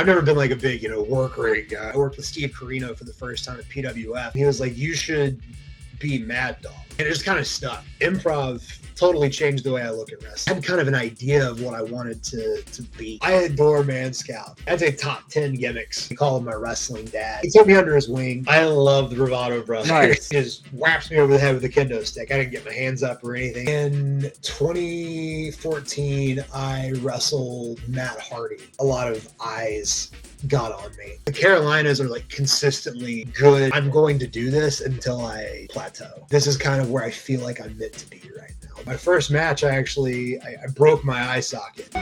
I've never been like a big, work rate guy. I worked with Steve Corino for the first time at PWF. He was like, you should be Mad Dog. And it just kind of stuck. Improv totally changed the way I look at wrestling. I had kind of an idea of what I wanted to be. I adore Man Scout. I'd say top 10 gimmicks. I call him my wrestling dad. He took me under his wing. I love the Bravado brothers. Nice. He just whaps me over the head with a kendo stick. I didn't get my hands up or anything. In 2014, I wrestled Matt Hardy. A lot of eyes got on me. The Carolinas are like consistently good. I'm going to do this until I plateau. This is kind of where I feel like I'm meant to be right now. My first match, I broke my eye socket.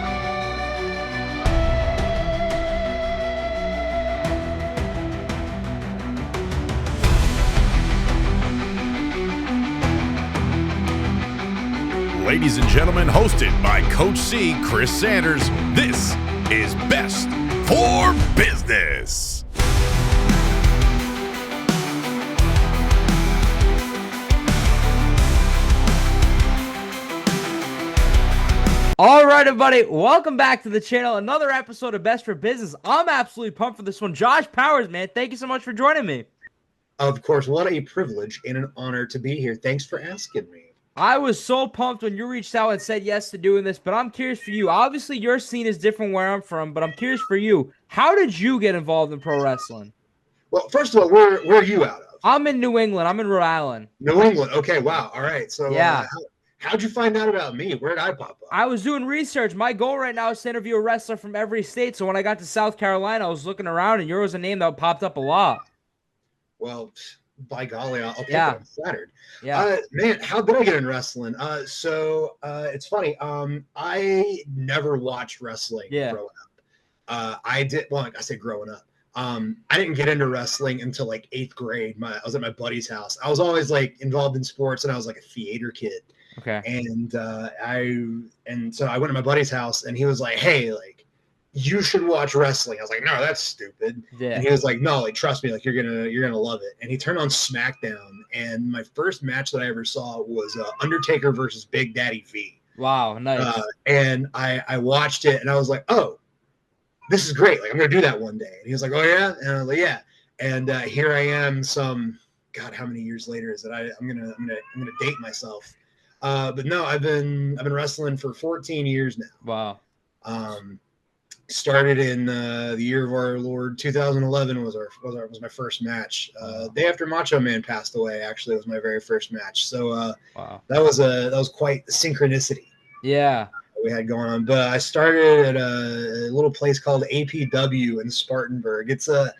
Ladies and gentlemen, hosted by Coach C, Chris Sanders, this is Best for Business. All right, everybody, welcome back to the channel. Another episode of Best for Business. I'm absolutely pumped for this one. Josh Powers, man, thank you so much for joining me. Of course, what a privilege and an honor to be here. Thanks for asking me. I was so pumped when you reached out and said yes to doing this, but I'm curious for you. Obviously, your scene is different where I'm from, but I'm curious for you. How did you get involved in pro wrestling? Well, first of all, where are you out of? I'm in New England. I'm in Rhode Island. New England. Okay, wow. All right. So yeah. How'd you find out about me? Where did I pop up? I was doing research. My goal right now is to interview a wrestler from every state. So when I got to South Carolina, I was looking around, and yours was a name that popped up a lot. Well, by golly, I'll take it. I'm flattered. Yeah. Man, how did I get in wrestling? It's funny. I never watched wrestling growing up. I said growing up. I didn't get into wrestling until like 8th grade. I was at my buddy's house. I was always like involved in sports, and I was like a theater kid. Okay. And so I went to my buddy's house, and he was like, "Hey, like, you should watch wrestling." I was like, "No, that's stupid." Yeah. And he was like, "No, like, trust me, like, you're gonna love it." And he turned on SmackDown, and my first match that I ever saw was Undertaker versus Big Daddy V. Wow, nice. And I watched it, and I was like, "Oh, this is great! Like, I'm gonna do that one day." And he was like, "Oh yeah," and I was like, "Yeah." And here I am. God, how many years later is it? I'm gonna date myself. But no, I've been wrestling for 14 years now. Wow. Started in the year of our Lord 2011 was my first match. Day after Macho Man passed away, actually, was my very first match. So wow, that was quite the synchronicity. Yeah, we had going on. But I started at a little place called APW in Spartanburg. It's a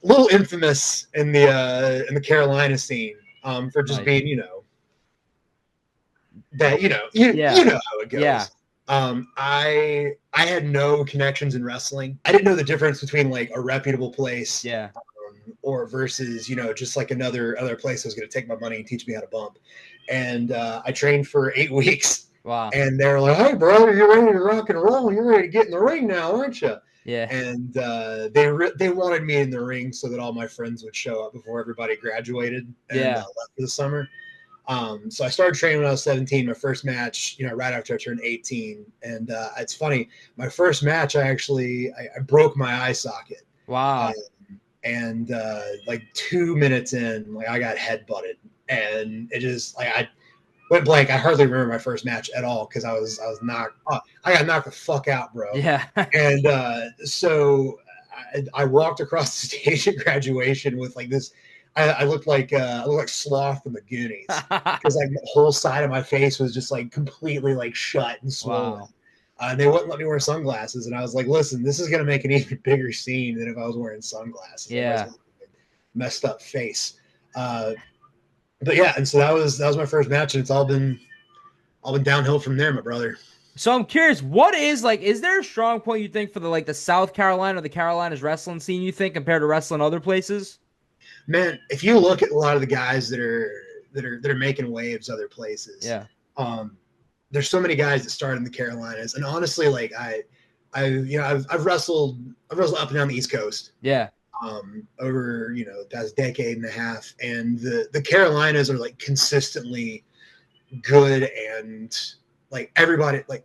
little infamous in the Carolina scene for just being, that you know how it goes. Yeah. I had no connections in wrestling. I didn't know the difference between like a reputable place, or versus just like other place that was going to take my money and teach me how to bump. And I trained for 8 weeks. Wow. And they're like, "Hey, bro, you're ready to rock and roll. You're ready to get in the ring now, aren't you?" Yeah. And they wanted me in the ring so that all my friends would show up before everybody graduated and left for the summer. So I started training when I was 17. My first match, right after I turned 18. And it's funny, my first match, I broke my eye socket. Wow. And like 2 minutes in, like I got headbutted, and it just like I went blank. I hardly remember my first match at all because I was knocked. I got knocked the fuck out, bro. Yeah. And so I walked across the stage at graduation with like this. I looked like Sloth from the Goonies because like the whole side of my face was just like completely like shut and swollen. Wow. And they wouldn't let me wear sunglasses, and I was like, "Listen, this is gonna make an even bigger scene than if I was wearing sunglasses." Yeah. Messed up face. But yeah, and so that was my first match, and it's all been downhill from there, my brother. So I'm curious, is there a strong point you think for the South Carolina or the Carolinas wrestling scene, you think, compared to wrestling other places? Man, if you look at a lot of the guys that are making waves other places, there's so many guys that started in the Carolinas, and honestly, like I've wrestled up and down the East Coast, over the past decade and a half, and the Carolinas are like consistently good, and like everybody, like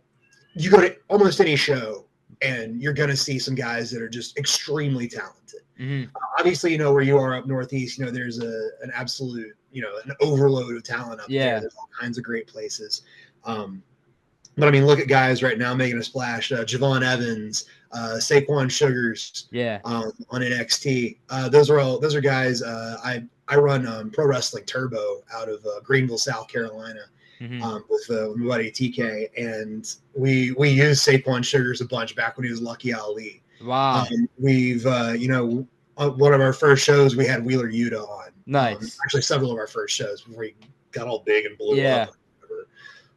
you go to almost any show and you're going to see some guys that are just extremely talented. Mm-hmm. Obviously, where you are up Northeast, there's an absolute, an overload of talent up there. There's all kinds of great places. But I mean, look at guys right now making a splash. Javon Evans, Saquon Sugars, on NXT. Those are guys. I run Pro Wrestling Turbo out of Greenville, South Carolina, with my buddy TK, and we used Saquon Sugars a bunch back when he was Lucky Ali. Wow. We've one of our first shows we had Wheeler Yuta on. Nice. Actually, several of our first shows before he got all big and blew up.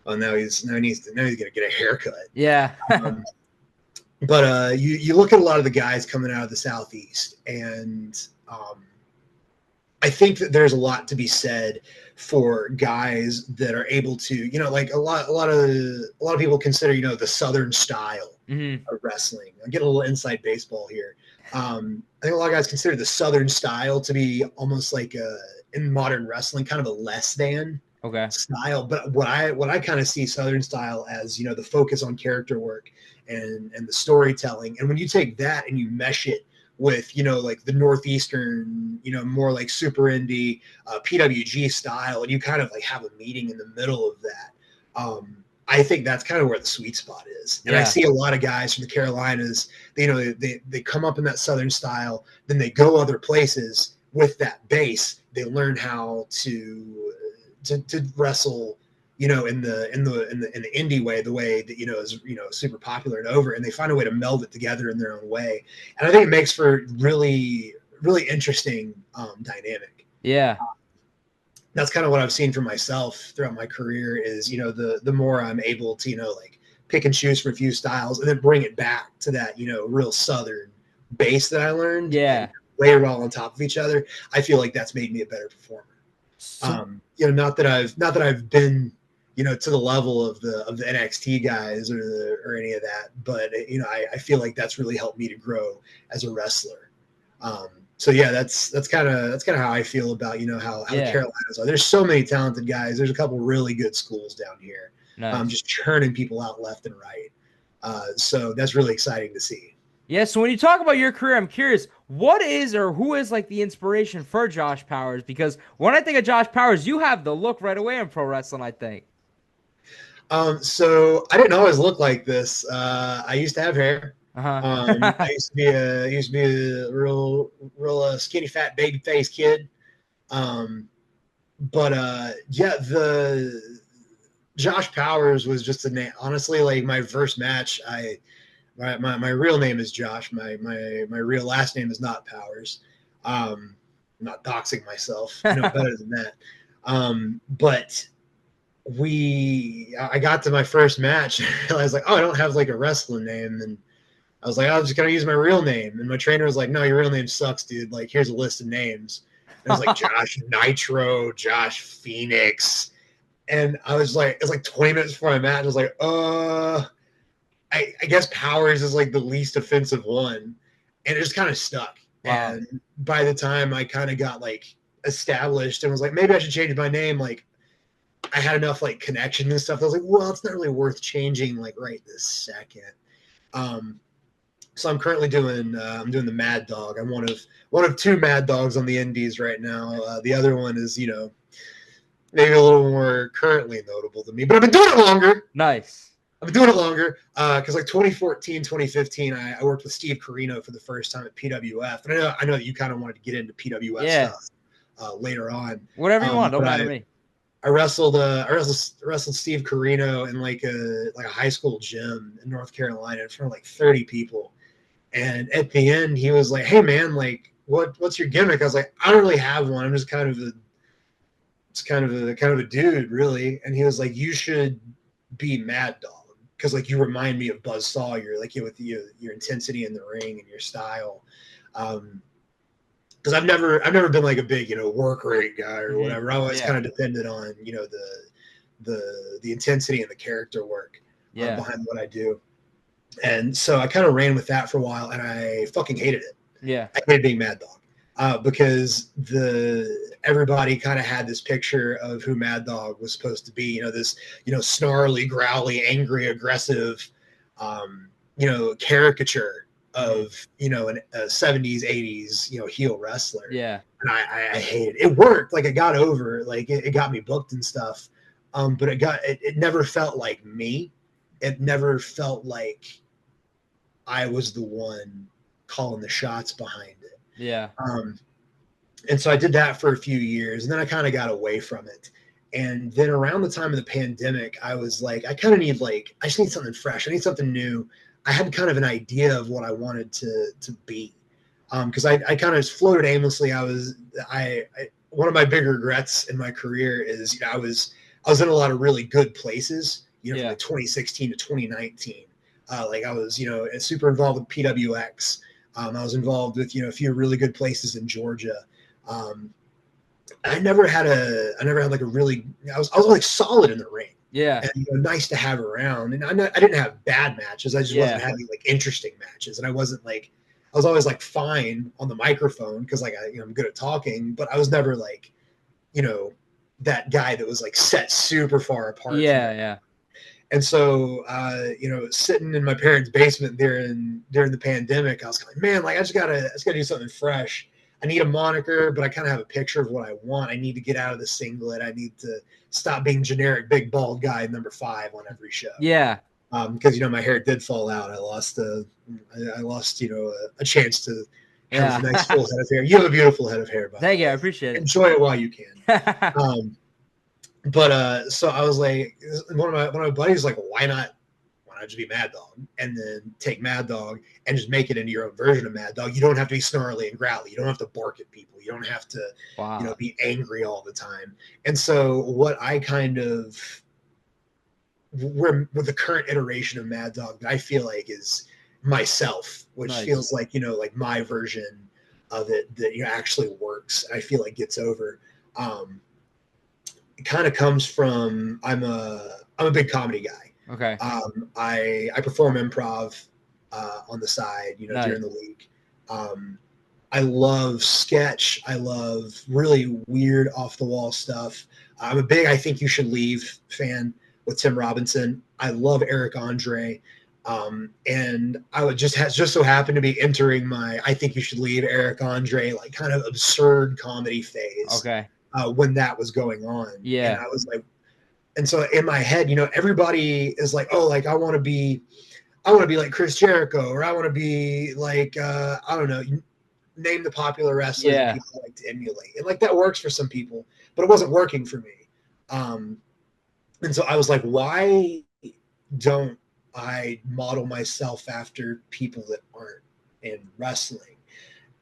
Well, now he's gonna get a haircut. Yeah. But you look at a lot of the guys coming out of the Southeast, and I think that there's a lot to be said for guys that are able to, like a lot of people consider, the Southern style of wrestling. I'm getting a little inside baseball here. I think a lot of guys consider the Southern style to be almost like in modern wrestling, kind of a less than style. But what I kind of see Southern style as, the focus on character work and the storytelling. And when you take that and you mesh it with, like the Northeastern, more like super indie, PWG style, and you kind of like have a meeting in the middle of that. I think that's kind of where the sweet spot is. And I see a lot of guys from the Carolinas, they come up in that Southern style, then they go other places with that base. They learn how to wrestle, in the indie way, the way that, is, super popular and over, and they find a way to meld it together in their own way. And I think it makes for really, really interesting dynamic. Yeah. That's kind of what I've seen for myself throughout my career is, the more I'm able to, like pick and choose from a few styles and then bring it back to that, real Southern base that I learned. Yeah. Layer it all on top of each other. I feel like that's made me a better performer. Not that I've been, to the level of the NXT guys or any of that, but I feel like that's really helped me to grow as a wrestler. So yeah, that's kind of how I feel about, how the Carolinas are. There's so many talented guys. There's a couple really good schools down here. Nice. Just churning people out left and right. So that's really exciting to see. Yeah, so when you talk about your career, I'm curious, what is or who is like the inspiration for Josh Powers? Because when I think of Josh Powers, you have the look right away in pro wrestling, I think. So I didn't always look like this. I used to have hair. I used to be a real skinny, fat, baby face kid. The Josh Powers was just a name. Honestly, like my first match, my real name is Josh. My real last name is not Powers. I'm not doxing myself. I know better than that. But I got to my first match and I was like, oh, I don't have like a wrestling name. And I was like, I'm just going to use my real name. And my trainer was like, no, your real name sucks, dude. Like, here's a list of names. And it was like Josh Nitro, Josh Phoenix. And I was like, it's like 20 minutes before my match. I was like, I guess Powers is like the least offensive one. And it just kind of stuck. Wow. And by the time I kind of got like established and was like, maybe I should change my name. Like I had enough like connection and stuff. I was like, well, it's not really worth changing like right this second. So I'm currently doing the Mad Dog. I'm one of two Mad Dogs on the indies right now. The other one is, maybe a little more currently notable than me, but I've been doing it longer. Nice. I've been doing it longer because like 2014, 2015, I worked with Steve Corino for the first time at PWF. And I know that you kind of wanted to get into PWF stuff later on. Whatever you want, don't matter to me. I wrestled Steve Corino in like a high school gym in North Carolina in front of like 30 people. And at the end, he was like, "Hey man, like what's your gimmick?" I was like, "I don't really have one. I'm just kind of a dude, really." And he was like, "You should be Mad Dog because like you remind me of Buzz Sawyer, like with your intensity in the ring and your style." Because I've never been like a big work rate guy or whatever. I always kind of depended on the intensity and the character work behind what I do. And so I kind of ran with that for a while, and I fucking hated it. Yeah, I hated being Mad Dog because everybody kind of had this picture of who Mad Dog was supposed to be. This snarly, growly, angry, aggressive, caricature of, a 70s, 80s, heel wrestler. Yeah. And I hated it. It worked. Like, it got over, like, it got me booked and stuff. But it never felt like me. It never felt like I was the one calling the shots behind it. Yeah. And so I did that for a few years, and then I kind of got away from it. And then around the time of the pandemic, I was like, I just need something fresh. I need something new. I had kind of an idea of what I wanted to be. Because I kind of floated aimlessly. One of my big regrets in my career is, I was in a lot of really good places, from like 2016 to 2019. Like, I was, super involved with PWX. I was involved with, a few really good places in Georgia. I never had like a really, I was like solid in the ring. Yeah. And nice to have around. And I didn't have bad matches. I just wasn't having like interesting matches. And I wasn't like, I was always like fine on the microphone because like I'm good at talking, but I was never like, that guy that was like set super far apart. Yeah. And so, sitting in my parents' basement during the pandemic, I was like, man, like I just gotta do something fresh. I need a moniker, but I kind of have a picture of what I want. I need to get out of the singlet. I need to stop being generic big bald guy number 5 on every show. Yeah. Because my hair did fall out. I lost a chance to have a nice full head of hair. You have a beautiful head of hair, by Thank you. I appreciate it. Enjoy it while you can. But so I was like, one of my buddies was like, why not just be Mad Dog and then take Mad Dog and just make it into your own version of Mad Dog. You don't have to be snarly and growly. You don't have to bark at people. You don't have to, be angry all the time. And so what I kind of, with the current iteration of Mad Dog that I feel like is myself, which feels like, like my version of it that, actually works. I feel like gets over. It kind of comes from, I'm a big comedy guy. Okay. I perform improv on the side, during the week. I love sketch. I love really weird off the wall stuff. I'm a big I Think You Should Leave fan with Tim Robinson. I love Eric Andre. And I would just so happen to be entering my I Think You Should Leave Eric Andre, like kind of absurd comedy phase. Okay. When that was going on. Yeah. And I was like, and so in my head, everybody is like, oh, like I want to be like Chris Jericho, or I want to be like, I don't know, name the popular wrestlers that people like to emulate. And like, that works for some people, but it wasn't working for me. And so I was like, why don't I model myself after people that aren't in wrestling?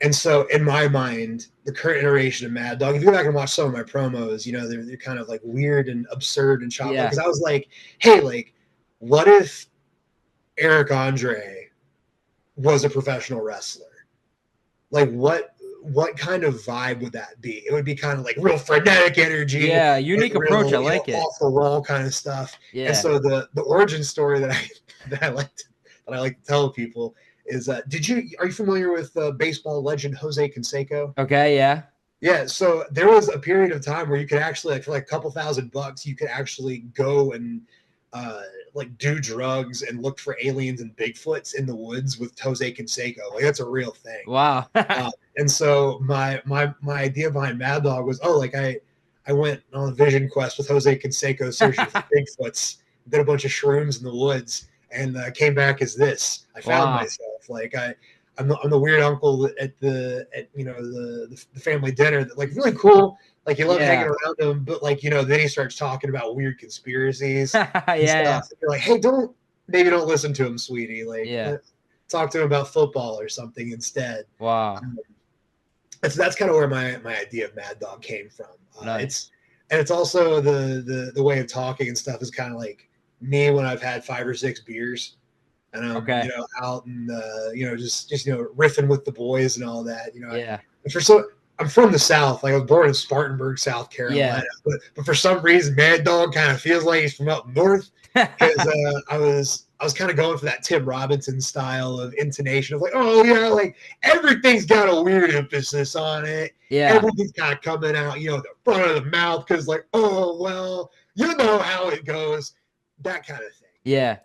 And so in my mind, the current iteration of Mad Dog, if you go back and watch some of my promos, they're kind of like weird and absurd and chopped up. Because I was like, hey, like, what if Eric Andre was a professional wrestler? Like, what kind of vibe would that be? It would be kind of like real frenetic energy. Yeah, unique like approach. Real, I like it. Off the wall kind of stuff. Yeah. And so the origin story that I like to tell people is are you familiar with baseball legend Jose Canseco? Okay, yeah. Yeah, so there was a period of time where you could actually, like, for like a couple $1,000, you could actually go and like do drugs and look for aliens and Bigfoots in the woods with Jose Canseco. Like, that's a real thing. Wow. And so my idea behind Mad Dog was, I went on a vision quest with Jose Canseco searching for Bigfoots, did a bunch of shrooms in the woods, and came back as this. I found myself. Like, I'm the weird uncle at the family dinner that, like, really cool. Like, you love hanging around him, but like, then he starts talking about weird conspiracies. Yeah. You're like, hey, don't listen to him, sweetie. Like, talk to him about football or something instead. Wow. That's kind of where my idea of Mad Dog came from. Nice. It's also the way of talking and stuff is kind of like me when I've had 5 or 6 beers. And I'm, out and, just riffing with the boys and all that, I'm from the South. Like, I was born in Spartanburg, South Carolina, but for some reason, Mad Dog kind of feels like he's from up north. Because I was kind of going for that Tim Robinson style of intonation of like, oh yeah, like everything's got a weird emphasis on it. Yeah. Everything's kind of coming out, the front of the mouth, because like, oh well, you know how it goes, that kind of thing. Yeah.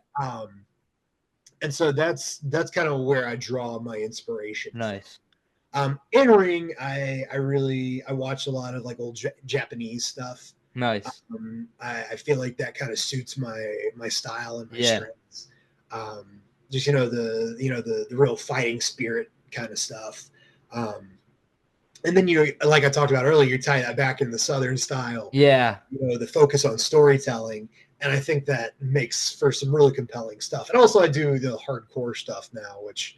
And so that's kind of where I draw my inspiration. Nice. In ring, I watch a lot of like old Japanese stuff. Nice. I feel like that kind of suits my style and my Yeah. strengths. Just the real fighting spirit kind of stuff. And then like I talked about earlier, you tie that back in the Southern style. Yeah. The focus on storytelling, and I think that makes for some really compelling stuff. And also, I do the hardcore stuff now, which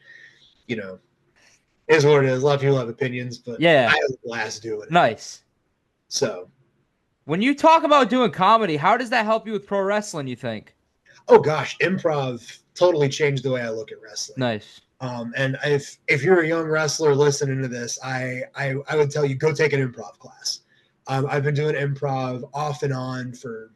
is what it is. A lot of people have opinions, but Yeah. I have a blast doing it. Nice. So, when you talk about doing comedy, how does that help you with pro wrestling, you think? oh gosh, improv totally changed the way I look at wrestling. Nice. And if you're a young wrestler listening to this, I would tell you, go take an improv class. I've been doing improv off and on for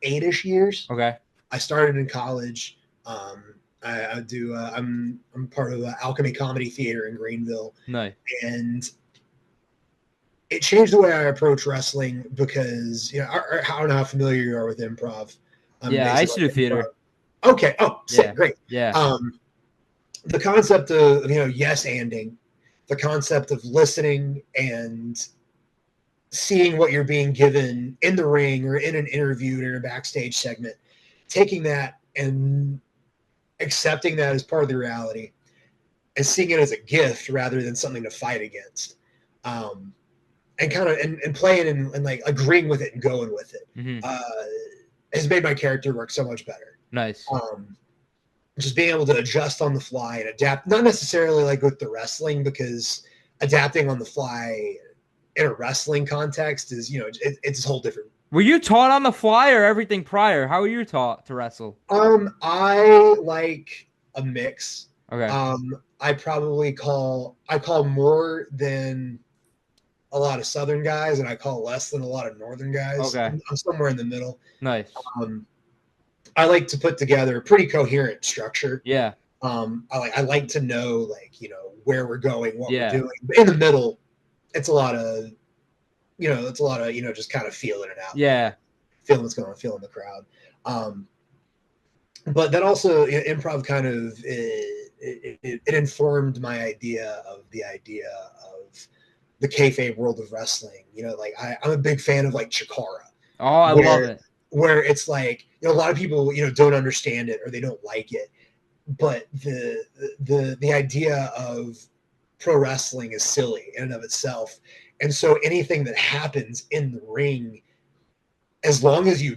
8-ish years. Okay. I started in college. I do. I'm part of Alchemy Comedy Theater in Greenville. Nice. And it changed the way I approach wrestling because I don't know how familiar you are with improv. Yeah, I used to do theater. Okay. Oh, sick. Yeah. Great. Yeah. The concept of yes-anding, the concept of listening and seeing what you're being given in the ring or in an interview or in a backstage segment, taking that and accepting that as part of the reality and seeing it as a gift rather than something to fight against, and kind of and playing and like agreeing with it and going with it, has made my character work so much better. Nice. Just being able to adjust on the fly and adapt, not necessarily like with the wrestling, because adapting on the fly in a wrestling context is, it's a whole different. Were you taught on the fly or everything prior? How were you taught to wrestle? I like a mix. Okay. I call more than a lot of Southern guys, and I call less than a lot of Northern guys. Okay. I'm somewhere in the middle. Nice. I like to put together a pretty coherent structure. Yeah. I like to know, where we're going, what Yeah. we're doing. But in the middle, it's a lot of just kind of feeling it out. Yeah. Feeling what's going on, feeling the crowd. But that also, improv kind of it informed my idea of the kayfabe world of wrestling. I'm a big fan of like Chikara. Oh, I love it. Where it's like, a lot of people, don't understand it or they don't like it. But the idea of pro wrestling is silly in and of itself. And so anything that happens in the ring, as long as you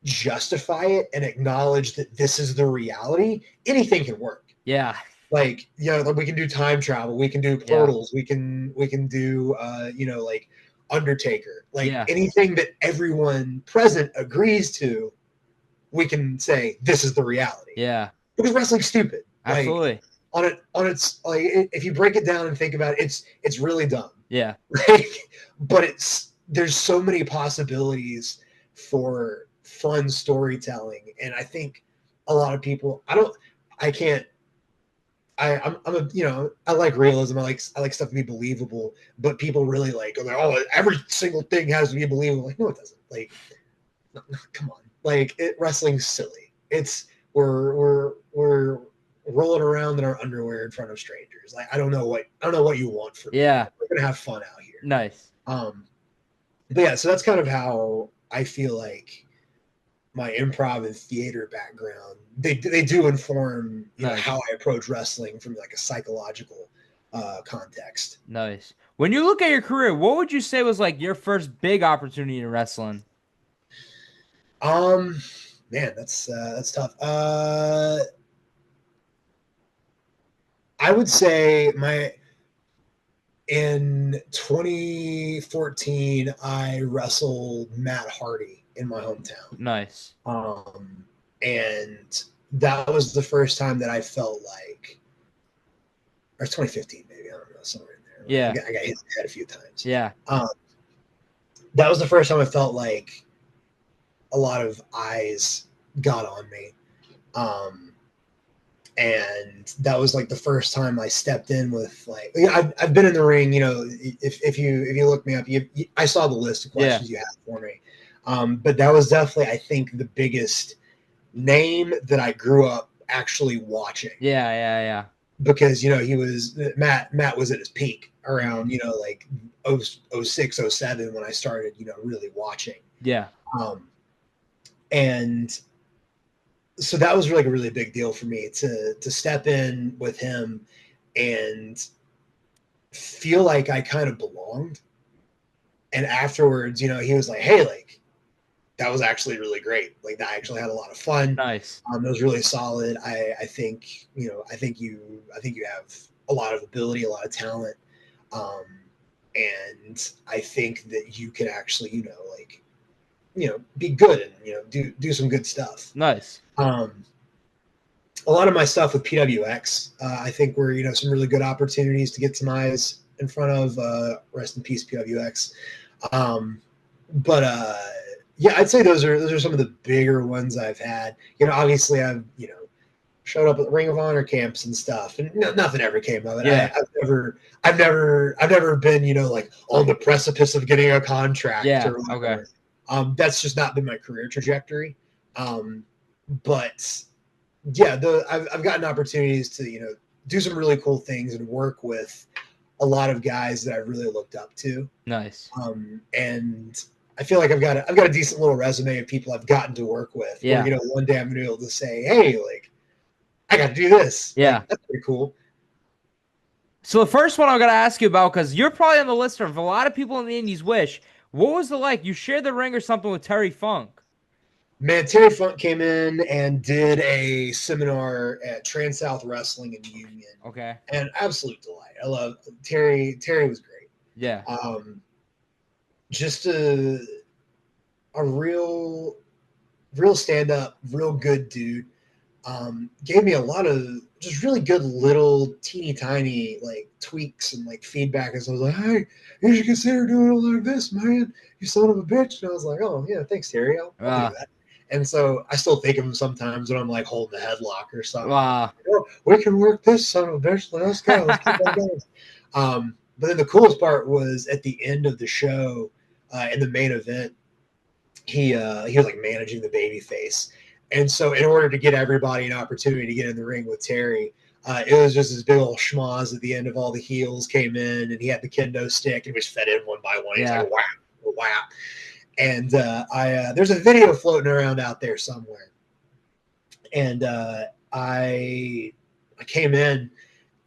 justify it and acknowledge that this is the reality, anything can work. Yeah. Like, we can do time travel, we can do portals, we can do like Undertaker, like anything that everyone present agrees to, we can say this is the reality. Yeah. Because wrestling's stupid. Absolutely. Like, on its like, if you break it down and think about it, it's really dumb. Yeah. But there's so many possibilities for fun storytelling, and I think a lot of people. I like realism. I like stuff to be believable, but people really like, every single thing has to be believable. Like, no, it doesn't. Like, no, come on. Like, wrestling's silly. We're rolling around in our underwear in front of strangers. Like, I don't know what you want from me. Yeah. We're gonna have fun out here. Nice. But yeah, so that's kind of how I feel like my improv and theater background, they do inform how I approach wrestling from like a psychological context. Nice. When you look at your career, what would you say was like your first big opportunity in wrestling? Man, that's tough. I would say in 2014, I wrestled Matt Hardy in my hometown. Nice. And that was the first time that I felt like, or 2015 maybe, I don't know, somewhere in there. Yeah. I got hit in the head a few times. Yeah. That was the first time I felt like a lot of eyes got on me. And that was like the first time I stepped in with like, I've been in the ring, if you look me up, I saw the list of questions you had for me. But that was definitely, I think, the biggest name that I grew up actually watching. Yeah. Because, he was Matt was at his peak around, like 06, 07 when I started, really watching. Yeah. And so that was like a really big deal for me to step in with him and feel like I kind of belonged. And afterwards, he was like, hey, like, that was actually really great. Like, I actually had a lot of fun. Nice. It was really solid. I think, I think you have a lot of ability, a lot of talent. And I think that you can actually, be good and, do some good stuff. Nice. A lot of my stuff with PWX, I think were, some really good opportunities to get some eyes in front of, rest in peace, PWX. Yeah, I'd say those are some of the bigger ones I've had. Obviously I've, showed up at Ring of Honor camps and stuff, and nothing ever came of it. Yeah. I've never been, like on the precipice of getting a contract. Yeah. Or whatever. Okay. That's just not been my career trajectory. But yeah, I've gotten opportunities to, do some really cool things and work with a lot of guys that I've really looked up to. Nice. And I feel like I've got a decent little resume of people I've gotten to work with. Yeah. Where, one day I'm gonna be able to say, hey, like, I got to do this. Yeah. Like, that's pretty cool. So the first one I'm gonna ask you about, because you're probably on the list of a lot of people in the Indies wish. What was it like? You shared the ring or something with Terry Funk. Man, Terry Funk came in and did a seminar at Trans-South Wrestling in Union. Okay. And absolute delight. I love Terry. Terry was great. Yeah. Just a real stand-up, real good dude. Gave me a lot of just really good little teeny tiny like tweaks and like feedback. And so I was like, hey, you should consider doing it like this, man. You son of a bitch. And I was like, oh yeah, thanks, Terry. I'll do that. And so I still think of him sometimes when I'm like holding the headlock or something. Wow. Oh, we can work this son of a bitch. Let's go. Let's keep on going. But then the coolest part was at the end of the show, in the main event, he was like managing the baby face. And so in order to get everybody an opportunity to get in the ring with Terry, it was just this big old schmoz at the end of all the heels came in, and he had the kendo stick and was fed in one by one. He's like, wow. And there's a video floating around out there somewhere. And I came in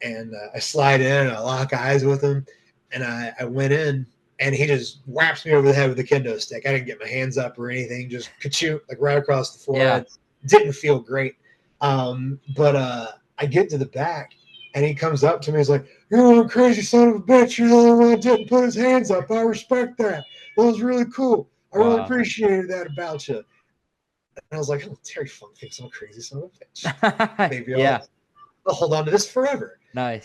and I slide in and I lock eyes with him. And I went in and he just whaps me over the head with a kendo stick. I didn't get my hands up or anything, just ka-choo, like right across the forehead. Yeah. Didn't feel great. But I get to the back and he comes up to me. He's like, you're a crazy son of a bitch. You're the only one that didn't put his hands up. I respect that. That was really cool. I really appreciated that about you. And I was like, oh, Terry Funk thinks I'm a crazy son of a bitch. Maybe I'll hold on to this forever. Nice.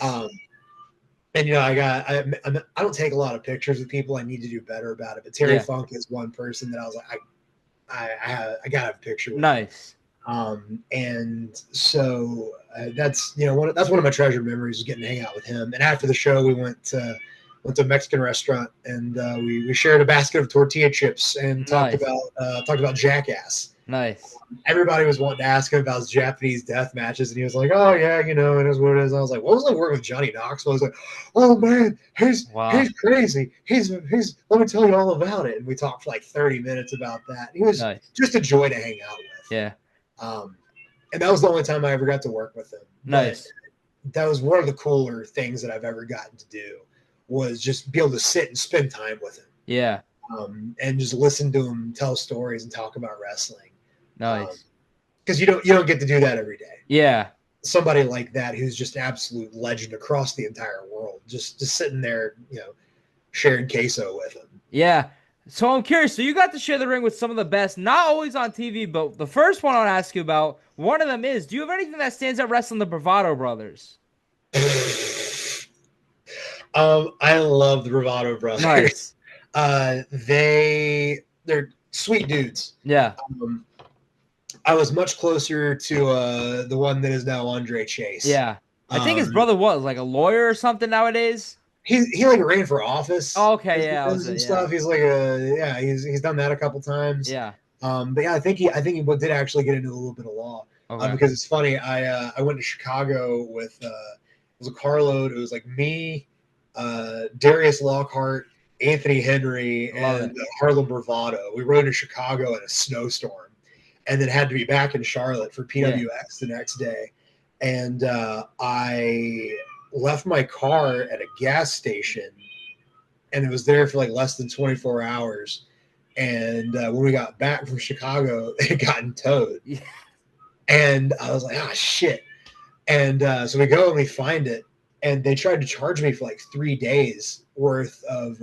And I don't take a lot of pictures with people. I need to do better about it. But Terry Funk is one person that I was like, I gotta have a picture with. Nice. And so that's one of my treasured memories is getting to hang out with him. And after the show, we went to a Mexican restaurant and we shared a basket of tortilla chips and talked about Jackass. Nice. Everybody was wanting to ask him about his Japanese death matches, and he was like, "Oh yeah, it is what it is." I was like, "What was it like working with Johnny Knoxville?" I was like, "Oh man, he's crazy. He's let me tell you all about it." And we talked for like 30 minutes about that. He was just a joy to hang out with. Yeah. And that was the only time I ever got to work with him. Nice. But that was one of the cooler things that I've ever gotten to do was just be able to sit and spend time with him. Yeah. And just listen to him tell stories and talk about wrestling. Nice. Because you don't get to do that every day. Yeah. Somebody like that who's just an absolute legend across the entire world, just sitting there, sharing queso with him. Yeah. So I'm curious. So you got to share the ring with some of the best, not always on TV, but the first one I want to ask you about, one of them is, do you have anything that stands out wrestling the Bravado brothers? I love the Bravado brothers. Nice. They're sweet dudes. Yeah. I was much closer to the one that is now Andre Chase. Yeah. I think his brother was like a lawyer or something nowadays. He like ran for office. Oh, okay, yeah. Stuff. He's like he's done that a couple times. Yeah. But yeah, I think he did actually get into a little bit of law. Okay. Because it's funny. I went to Chicago with it was a carload. It was like me, Darius Lockhart, Anthony Henry, Love and Harlem Bravado. We rode to Chicago in a snowstorm, and then had to be back in Charlotte for PWX the next day. And I left my car at a gas station, and it was there for like less than 24 hours. And when we got back from Chicago, it had gotten towed. Yeah. And I was like, oh, shit. And so we go and we find it. And they tried to charge me for like 3 days worth of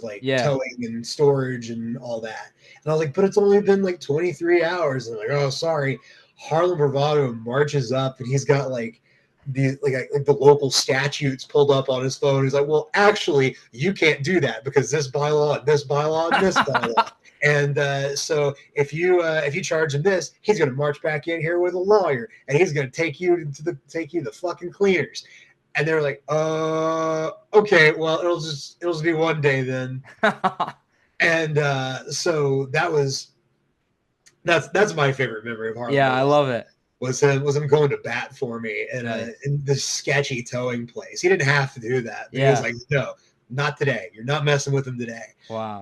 like towing and storage and all that. And I was like, but it's only been like 23 hours. And they're like, oh, sorry. Harlem Bravado marches up, and he's got like the local statutes pulled up on his phone. He's like, well, actually, you can't do that because this bylaw and this bylaw and this bylaw. And so if you charge him this, he's going to march back in here with a lawyer, and he's going to take you to the fucking cleaners. And they're like, okay, well, it'll just be one day then. And so that's my favorite memory of Harlem. Yeah, I love it. Was him going to bat for me in this sketchy towing place. He didn't have to do that. But he was like, no, not today. You're not messing with him today. Wow.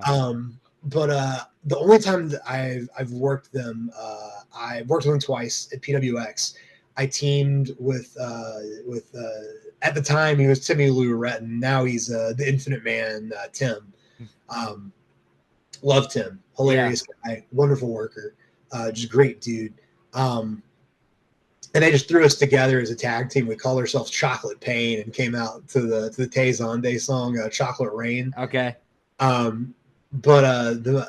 But the only time that I've worked them, I worked with them twice at PWX. I teamed with at the time he was Timmy Lou Retton. Now he's the Infinite Man, Tim. Love Tim, hilarious guy, wonderful worker, just great dude. And they just threw us together as a tag team. We called ourselves Chocolate Pain and came out to the Tay Zonday song, Chocolate Rain. Okay. But the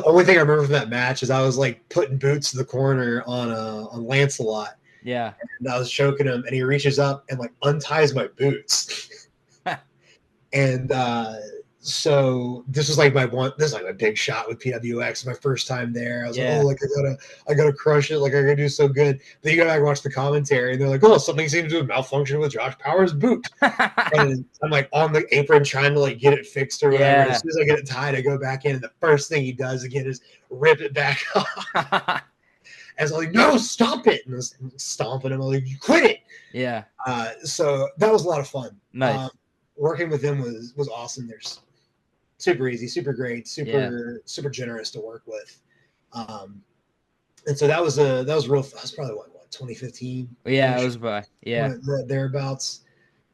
only thing I remember from that match is I was like putting boots to the corner on Lancelot. Yeah. And I was choking him, and he reaches up and like unties my boots. And so this is like my big shot with PWX. My first time there. I was like, oh, like I gotta crush it. Like I gotta do so good. Then you go back and watch the commentary, and they're like, oh, something seems to have malfunctioned with Josh Power's boot. And I'm like on the apron trying to like get it fixed or whatever. Yeah. As soon as I get it tied, I go back in, and the first thing he does again is rip it back off. And I was like, no, stop it. And I was stomping him. I was like, you quit it. Yeah. So that was a lot of fun. Nice. Working with them was awesome. There's super easy, super great, super generous to work with. And so that was real. That was probably what 2015. Yeah, it was thereabouts.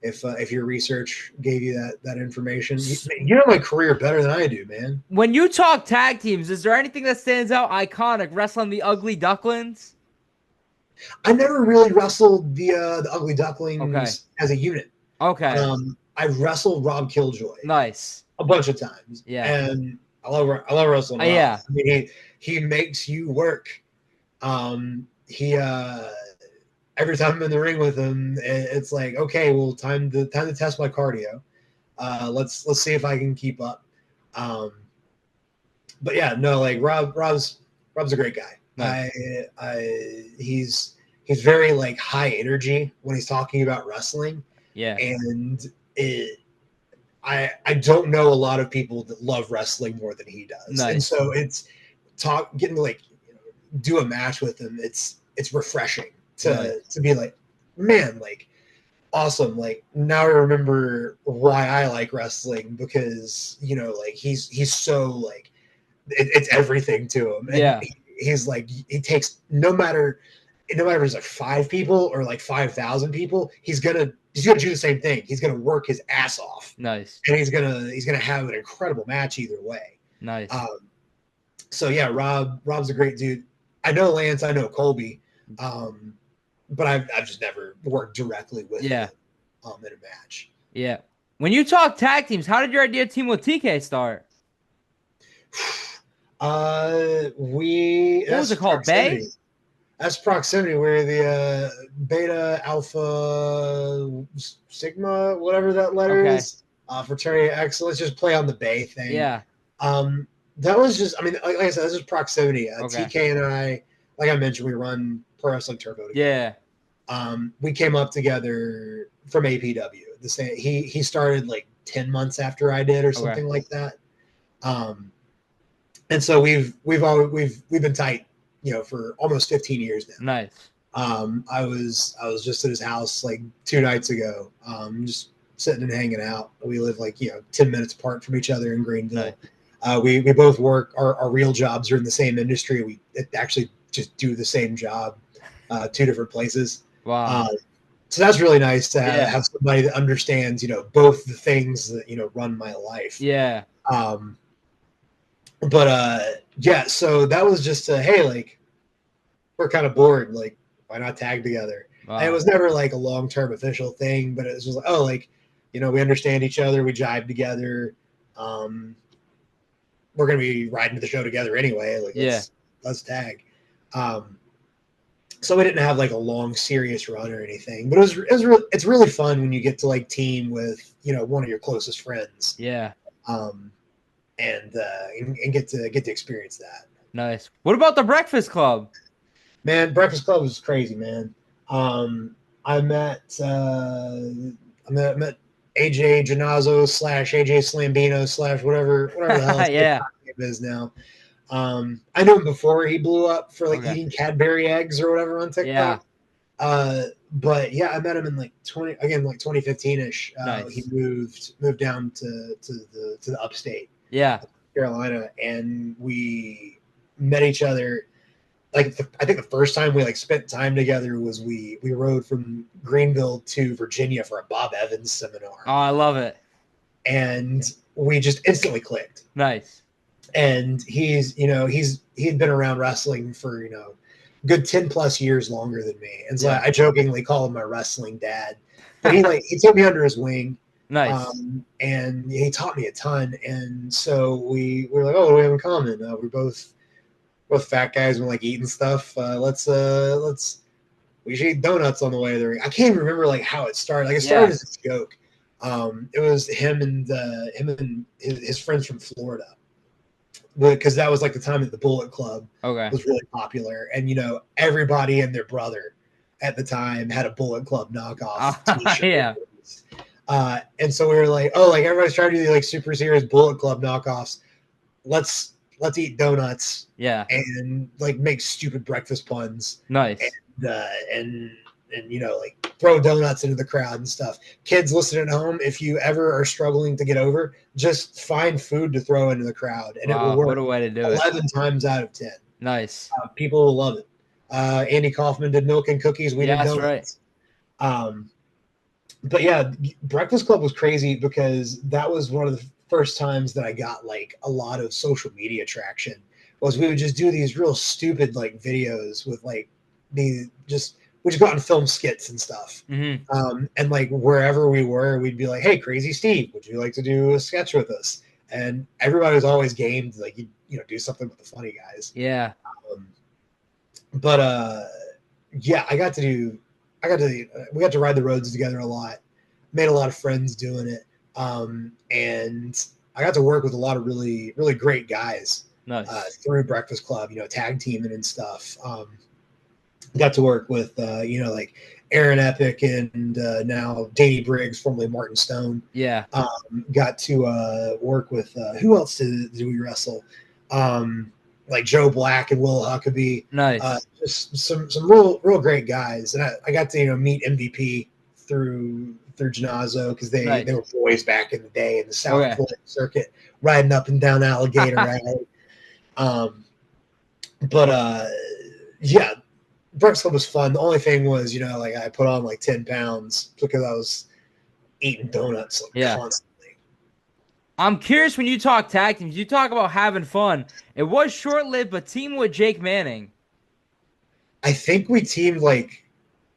If your research gave you that information, you know my career better than I do, man. When you talk tag teams, is there anything that stands out iconic? Wrestling the Ugly Ducklings? I never really wrestled the Ugly Ducklings as a unit. Okay. I've wrestled Rob Killjoy. Nice. A bunch of times. Yeah. And I love wrestling Rob. Yeah. I mean, he makes you work. Every time I'm in the ring with him, it's like, okay, well, time to test my cardio. Let's see if I can keep up. But yeah, no, like Rob's a great guy. Nice. He's very like high energy when he's talking about wrestling. Yeah. And I don't know a lot of people that love wrestling more than he does. Nice. And so getting to like do a match with him. It's refreshing to be like, man, like awesome. Like now I remember why I like wrestling, because like he's so like it's everything to him. And he's like, he takes no matter if it's like 5 people or like 5,000 people, he's gonna do the same thing. He's gonna work his ass off. Nice. And he's gonna have an incredible match either way. Nice. So yeah, Rob's a great dude. I know Lance, I know Colby, but I've just never worked directly with him in a match. Yeah. When you talk tag teams, how did your idea of team with TK start? What was it called? Bay? That's Proximity. We're the Beta Alpha Sigma, whatever that letter is. Fraternity X. Let's just play on the Bay thing. Yeah. That was just, I mean, like I said, this is Proximity. TK and I, like I mentioned, we run Pro Wrestling Turbo together. Yeah. We came up together from APW. The same. He started like 10 months after I did, or something like that. And so we've been tight for almost 15 years now. Nice. I was just at his house like 2 nights ago, just sitting and hanging out. We live like 10 minutes apart from each other in Greenville. Nice. We both work. Our real jobs are in the same industry. We actually just do the same job, 2 different places. Wow. So that's really nice to Yeah. have somebody that understands both the things that run my life. Yeah. Yeah. So that was just hey, like we're kind of bored. Like, why not tag together? Wow. And it was never like a long-term official thing, but it was just like, oh, like, we understand each other. We jive together. We're going to be riding to the show together anyway. Like, let's tag. So we didn't have like a long, serious run or anything, but it's really fun when you get to like team with, one of your closest friends. Yeah. And get to experience that. Nice. What about the Breakfast Club? Man, Breakfast Club was crazy, man. I met AJ Jannazzo / AJ Slambino / whatever the hell his name is now. I knew him before he blew up for like eating Cadbury eggs or whatever on TikTok. But yeah, I met him in like 2015-ish. Nice. He moved down to the upstate. Yeah. Carolina, and we met each other. Like I think the first time we like spent time together was we rode from Greenville to Virginia for a Bob Evans seminar. Oh, I love it. And we just instantly clicked. Nice. And he'd been around wrestling for good 10+ years longer than me. And so I jokingly call him my wrestling dad. But he took me under his wing. Nice. And he taught me a ton. And so we were like, oh, what do we have in common? We're both fat guys and like eating stuff. We should eat donuts on the way there. I can't even remember like how it started. Like it started as a joke. It was him and his friends from Florida, because that was like the time that the Bullet Club was really popular, and everybody and their brother at the time had a Bullet Club knockoff t-shirt. Yeah. And so we were like, oh, like everybody's trying to do like super serious Bullet Club knockoffs. Let's eat donuts. Yeah. And like make stupid breakfast puns. Nice. And like throw donuts into the crowd and stuff. Kids listening at home, if you ever are struggling to get over, just find food to throw into the crowd, and it will work. What a way to do 11 times out of 10. Nice. People will love it. Andy Kaufman did milk and cookies. We did donuts. Right. But yeah, Breakfast Club was crazy because that was one of the first times that I got like a lot of social media traction. Was we would just do these real stupid like videos with like we just go out and film skits and stuff. Mm-hmm. And like wherever we were, we'd be like, hey, Crazy Steve, would you like to do a sketch with us? And everybody was always game to like do something with the funny guys. Yeah. Yeah, we got to ride the roads together a lot. Made a lot of friends doing it. And I got to work with a lot of really, really great guys. Nice. Through Breakfast Club, tag teaming and stuff. Got to work with, like Aaron Epic and now Danny Briggs, formerly Martin Stone. Yeah. Got to work with, who else did we wrestle? Like Joe Black and Will Huckabee. Nice. Just some real great guys. And I got to, meet MVP through Jannazzo, because they were boys back in the day in the South Florida circuit, riding up and down Alligator Alley. Yeah, Breakfast Club was fun. The only thing was, like I put on like 10 pounds because I was eating donuts constantly. I'm curious, when you talk tag teams, you talk about having fun. It was short-lived, but team with Jake Manning. I think we teamed like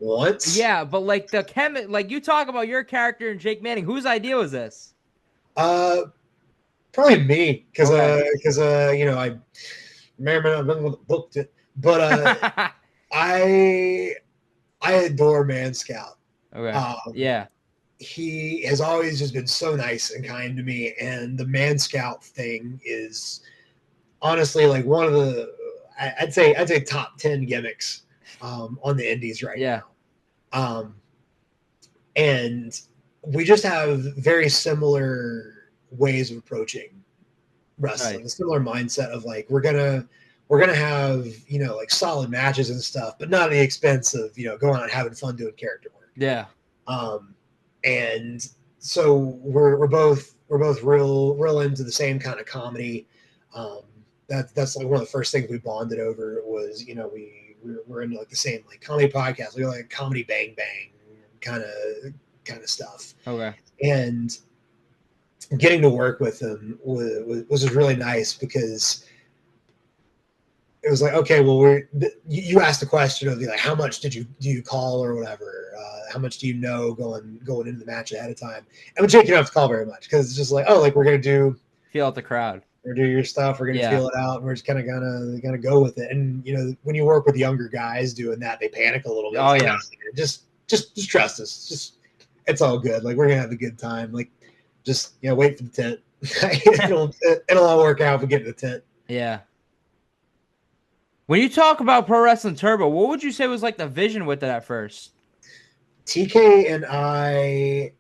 once. Yeah, but like like you talk about your character and Jake Manning. Whose idea was this? Probably me, because I may or may not have been the one that booked it, but I adore Man Scout. Okay. Yeah. He has always just been so nice and kind to me, and the Man Scout thing is honestly like one of the I'd say top 10 gimmicks on the indies right now. And we just have very similar ways of approaching wrestling, a similar mindset of like we're gonna we're going to have, like solid matches and stuff, but not at the expense of, going out and having fun doing character work. Yeah. And so we're both real into the same kind of comedy. That's like one of the first things we bonded over was, we're into like the same like comedy podcast. We like comedy bang bang kind of stuff. Okay. And getting to work with him was just really nice because it was like, okay, well, you asked the question of like, how much do you call or whatever? How much do you know going into the match ahead of time? And with Jake, you don't have to call very much because it's just like, oh, like we're gonna feel out the crowd. We're gonna do your stuff. We're gonna feel it out, and we're just kind of gonna go with it. And when you work with younger guys doing that, they panic a little bit. Oh yeah, just trust us. Just it's all good. Like we're gonna have a good time. Like just wait for the tent. it'll all work out if we get to the tent. Yeah. When you talk about Pro Wrestling Turbo, what would you say was like the vision with it at first? TK and I,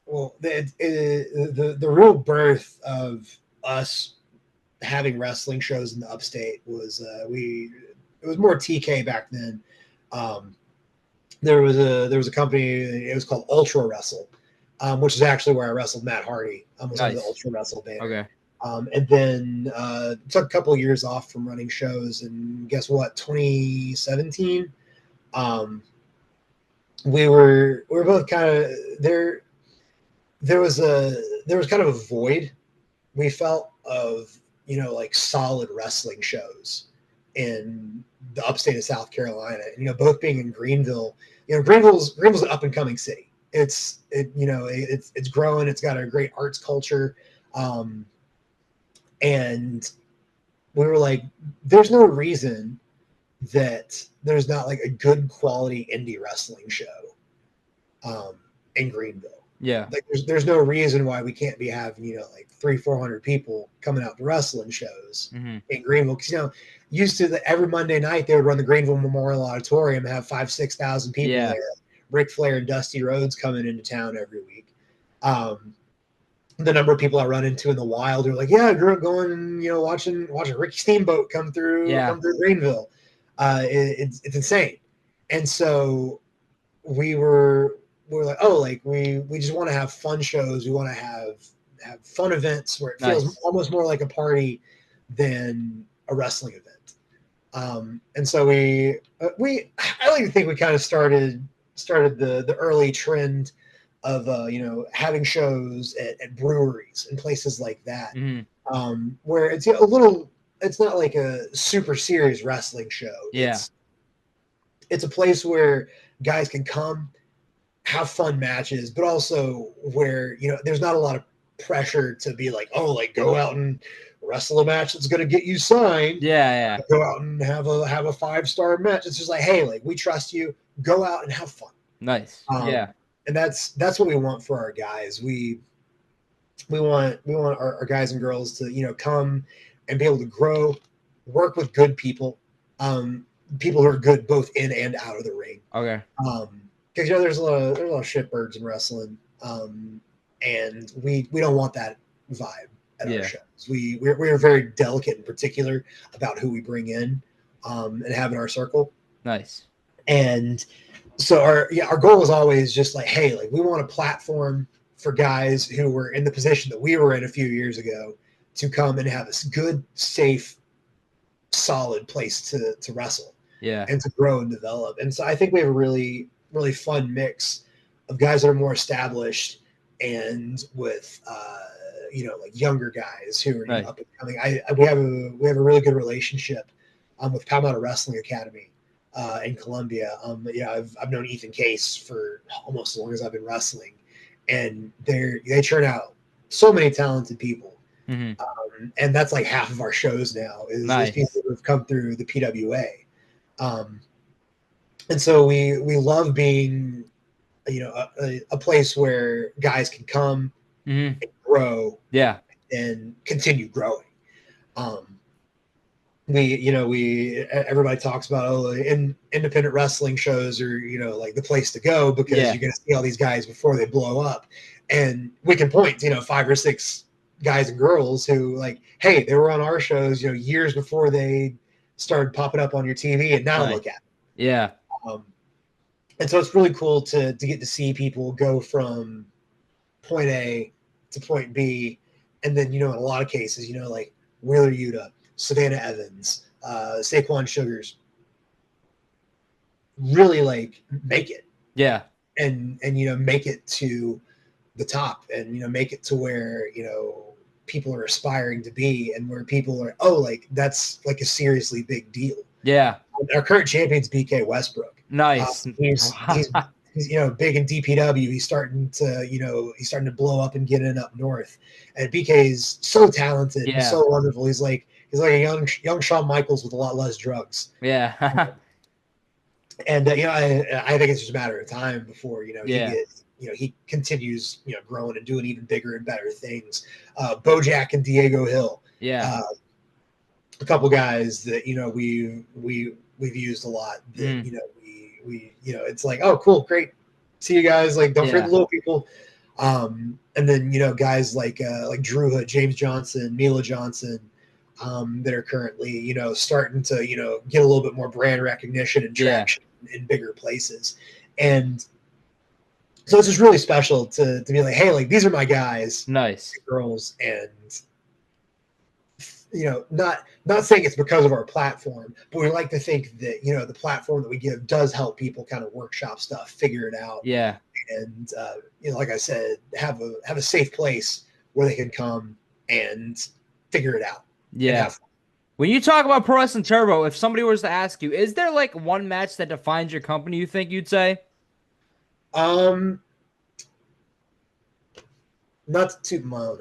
well, the real birth of us having wrestling shows in the upstate was it was more TK back then. There was a company, it was called Ultra Wrestle, which is actually where I wrestled Matt Hardy. Was on the Ultra Wrestle banner. Okay. And then took a couple of years off from running shows, and guess what? 2017, we were both kind of there. There was kind of a void we felt of like solid wrestling shows in the upstate of South Carolina. And, both being in Greenville. Greenville's an up and coming city. It's growing. It's got a great arts culture. And we were like, there's no reason that there's not like a good quality indie wrestling show in Greenville. Yeah. Like there's no reason why we can't be having, like 300-400 people coming out to wrestling shows in Greenville. Because, used to every Monday night they would run the Greenville Memorial Auditorium, have 5,000-6,000 people there. Ric Flair and Dusty Rhodes coming into town every week. The number of people I run into in the wild are like, yeah, I grew up going and watching Ricky Steamboat come through Greenville. It's insane. And so we're like, oh, like we just want to have fun shows. We want to have fun events where it feels almost more like a party than a wrestling event. And so I like to think we kind of started the early trend of having shows at breweries and places like that, where it's it's not like a super serious wrestling show. Yeah, it's a place where guys can come, have fun matches, but also where there's not a lot of pressure to be like, oh, like go out and wrestle a match that's going to get you signed. Yeah. Go out and have a 5-star match. It's just like, hey, like we trust you. Go out and have fun. Nice. And that's what we want for our guys. We want our guys and girls to come and be able to grow, work with good people, people who are good both in and out of the ring. Okay. Because there's a lot of shitbirds in wrestling, and we don't want that vibe at our shows. We're very delicate and particular about who we bring in, and have in our circle. Nice. And so our goal is always just like, hey, like we want a platform for guys who were in the position that we were in a few years ago to come and have a good, safe, solid place to wrestle, and to grow and develop. And so I think we have a really, really fun mix of guys that are more established and with like younger guys who are up and coming. We have a really good relationship with Palmetto Wrestling Academy in Columbia. I've known Ethan Case for almost as long as I've been wrestling, and they churn out so many talented people. And that's like half of our shows now is people who have come through the PWA. And so we love being, a place where guys can come and grow, and continue growing. Everybody talks about independent wrestling shows are like the place to go because you're going to see all these guys before they blow up, and we can point 5 or 6 guys and girls who like, hey, they were on our shows years before they started popping up on your TV, and now look at it. Yeah. And so it's really cool to get to see people go from point A to point B. And then, in a lot of cases, like Wheeler Yuta, Savannah Evans, Saquon Sugars, really like make it. Yeah. And make it to the top, and, make it to where, people are aspiring to be, and where people are, like, that's like a seriously big deal. Yeah. Our current champion's BK Westbrook. Nice. He's big in DPW. He's starting to blow up and get in up north. And BK is so talented, and so wonderful. He's like a young Shawn Michaels with a lot less drugs. Yeah. And I think it's just a matter of time before he continues growing and doing even bigger and better things. Bojack and Diego Hill. Yeah. A couple guys that we've used a lot. That we it's like, oh, cool, great, see you guys. Like, don't forget the little people. And then guys like Drew Hood, James Johnson, Mila Johnson, that are currently starting to get a little bit more brand recognition and traction in bigger places. And so it's just really special to be like, hey, like, these are my guys, nice girls. And not saying it's because of our platform, but we like to think that the platform that we give does help people kind of workshop stuff, figure it out, and like I said, have a safe place where they can come and figure it out. When you talk about Pro Wrestling Turbo, if somebody was to ask you, is there like one match that defines your company, you think you'd say? Not to toot my own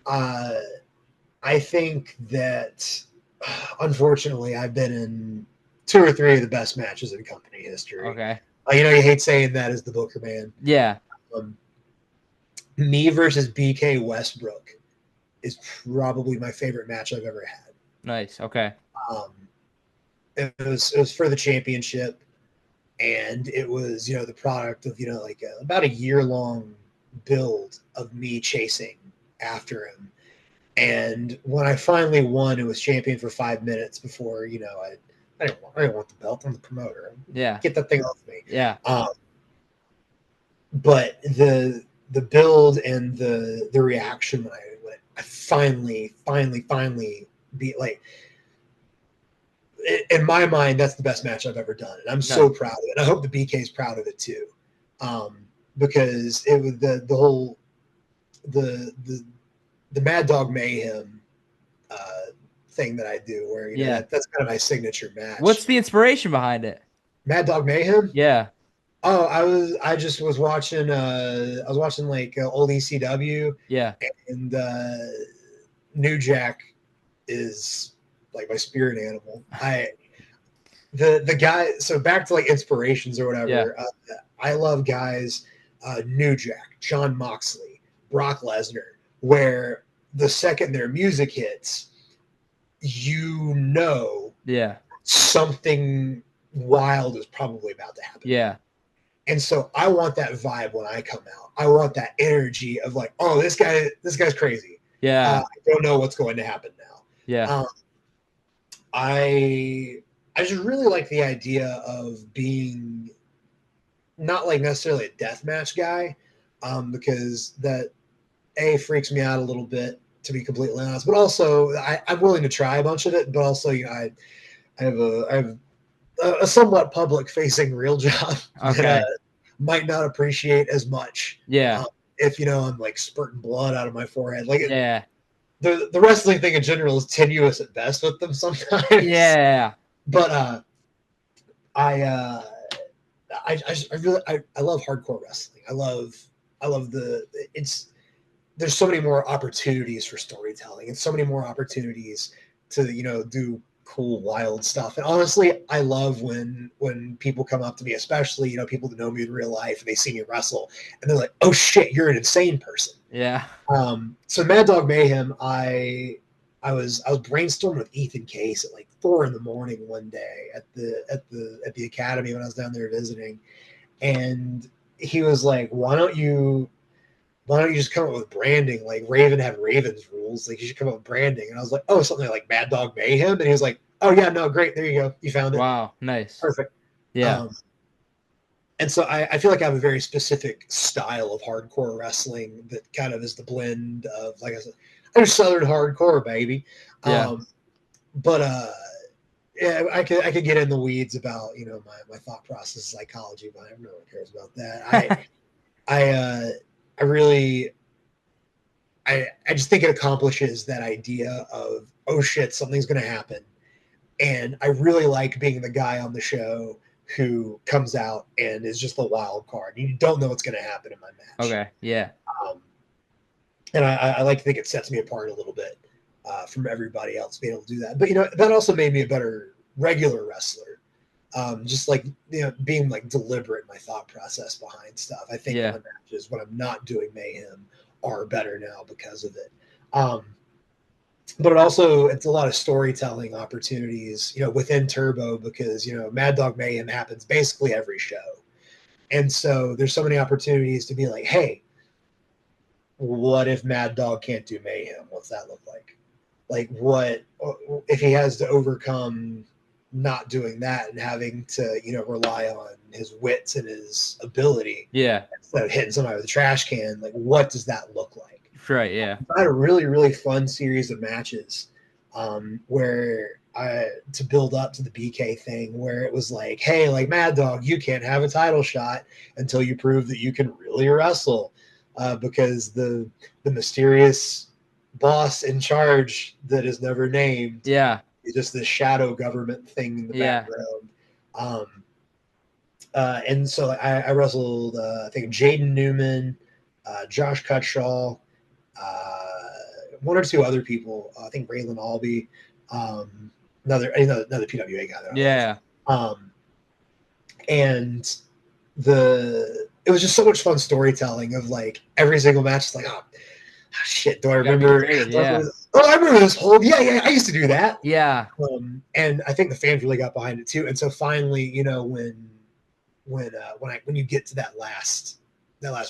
horn. I think that, unfortunately, I've been in 2 or 3 of the best matches in company history. Okay. You hate saying that as the Booker man. Yeah. Me versus BK Westbrook is probably my favorite match I've ever had. Nice. Okay. It was for the championship, and it was the product of like about a year-long build of me chasing after him. And when I finally won, it was champion for 5 minutes before I didn't want the belt. I'm the promoter. Get that thing off me. Yeah. But the build and the reaction when I finally beat, like, in my mind, that's the best match I've ever done, and I'm so proud of it. And I hope the BK's proud of it too, because it was the whole the Mad Dog Mayhem thing that I do, where that's kind of my signature match. What's the inspiration behind it? Mad Dog Mayhem? Yeah. Oh, I was watching like old ECW. Yeah. And New Jack is like my spirit animal. The guy, so back to like inspirations or whatever. I love guys, New Jack, John Moxley, Brock Lesnar, where the second their music hits, something wild is probably about to happen. Yeah. And so I want that vibe when I come out. I want that energy of like, oh, this guy's crazy. Yeah. I don't know what's going to happen now. Yeah. I just really like the idea of being not like necessarily a deathmatch guy, because that freaks me out a little bit, to be completely honest. But also, I'm willing to try a bunch of it. But also, I have a somewhat public-facing real job that I might not appreciate as much. Yeah. If I'm like spurting blood out of my forehead, like the wrestling thing in general is tenuous at best with them sometimes. Yeah. But I love hardcore wrestling. I love there's so many more opportunities for storytelling and so many more opportunities to do cool, wild stuff. And honestly, I love when people come up to me, especially people that know me in real life, and they see me wrestle, and they're like, "Oh shit, you're an insane person." Yeah. So Mad Dog Mayhem, I was brainstorming with Ethan Case at like 4 a.m. one day at the academy when I was down there visiting, and he was like, "Why don't you why don't you just come up with branding? Like Raven had Ravens rules. Like you should come up with branding. And I was like, oh, something like Mad Dog Mayhem. And he was like, oh yeah, no, great. There you go. You found it. Wow. Nice. Perfect. Yeah. And so I feel like I have a very specific style of hardcore wrestling that kind of is the blend of, like I said, there's Southern hardcore, baby. Yeah. But yeah, I could get in the weeds about, you know, my thought process, psychology, but no one cares about that. I really just think it accomplishes that idea of, oh shit, something's gonna happen. And I really like being the guy on the show who comes out and is just the wild card. You don't know what's going to happen in my match. Okay. Yeah. And I like to think it sets me apart a little bit from everybody else being able to do that. But, you know, that also made me a better regular wrestler. Just like, you know, being like deliberate in my thought process behind stuff. I think my matches, when I'm not doing mayhem, are better now because of it. But it's a lot of storytelling opportunities, you know, within Turbo, because, you know, Mad Dog Mayhem happens basically every show. And so there's so many opportunities to be like, hey, what if Mad Dog can't do Mayhem? What's that look like? Like, what if he has to overcome not doing that and having to, you know, rely on his wits and his ability? Yeah. Instead of hitting somebody with a trash can, like, what does that look like? Right, yeah. I had a really, really fun series of matches where to build up to the BK thing, where it was like, hey, like Mad Dog, you can't have a title shot until you prove that you can really wrestle, because the mysterious boss in charge that is never named, is just this shadow government thing in the background. And so I wrestled, I think Jaden Newman, Josh Cutshaw, one or two other people. I think Raylan Albee, another PWA guy. And it was just so much fun storytelling of like every single match. It's like, oh shit, do I remember? Oh, I remember this whole. Yeah, I used to do that. Yeah. And I think the fans really got behind it too. And so finally, you know, when you get to that last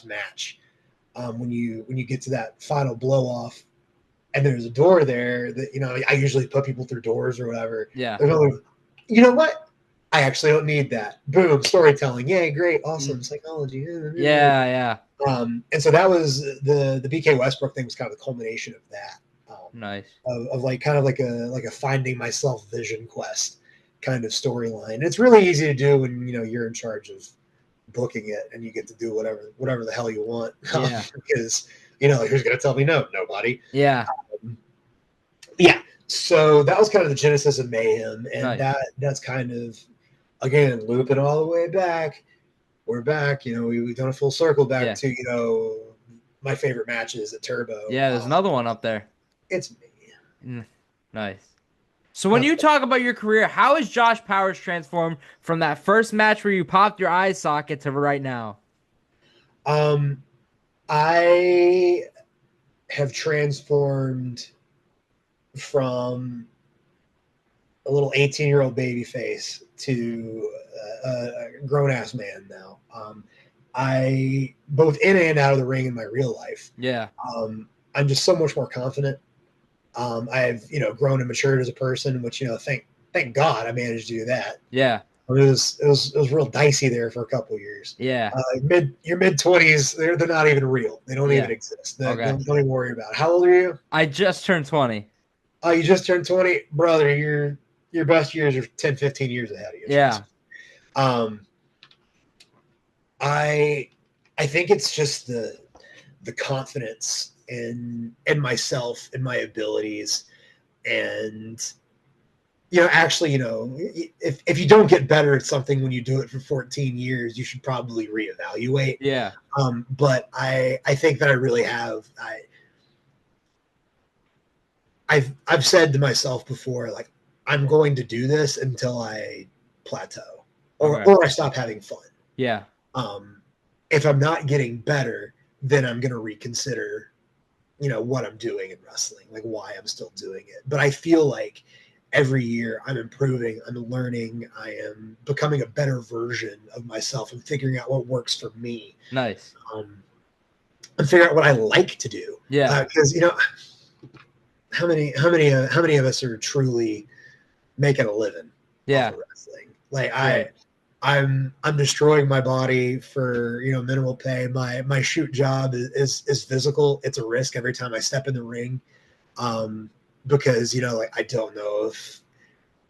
match. When you get to that final blow off, and there's a door there that, you know, I usually put people through doors or whatever. Yeah. You know what? I actually don't need that. Boom, storytelling. Yay, great, awesome, psychology. Yeah. And so that was the BK Westbrook thing was kind of the culmination of that. Nice. Of like kind of like a finding myself vision quest kind of storyline. And it's really easy to do when, you know, you're in charge of booking it and you get to do whatever the hell you want. Because, you know, who's going to tell me no? Nobody. Yeah. So that was kind of the genesis of Mayhem. And that's kind of, again, looping all the way back. We're back, you know, we've done a full circle back to, you know, my favorite matches at Turbo. Yeah, there's another one up there. It's me. Nice. So when you talk about your career, how has Josh Powers transformed from that first match where you popped your eye socket to right now? I have transformed from a little 18-year-old baby face to a grown-ass man now. I, both in and out of the ring in my real life. Yeah. I'm just so much more confident. I've, you know, grown and matured as a person, which, you know, thank God I managed to do that. Yeah. It was real dicey there for a couple of years. Yeah. Your mid-20s, they're not even real. They don't even exist. Don't even worry about it. How old are you? I just turned 20. Oh, you just turned 20? Brother, your best years are 10, 15 years ahead of you. Yeah. I think it's just the confidence in myself and my abilities. And, you know, actually, you know, if you don't get better at something when you do it for 14 years, you should probably reevaluate. Yeah. But I think that I really have. I've said to myself before, like, I'm going to do this until I plateau or I stop having fun. Yeah. If I'm not getting better, then I'm going to reconsider, you know, what I'm doing in wrestling, like why I'm still doing it. But I feel like every year I'm improving, I'm learning, I am becoming a better version of myself and figuring out what works for me. Nice. and figure out what I like to do. Yeah. Because how many of us are truly making a living off of wrestling? Like I'm destroying my body for minimal pay. My shoot job is physical. It's a risk every time I step in the ring, because like I don't know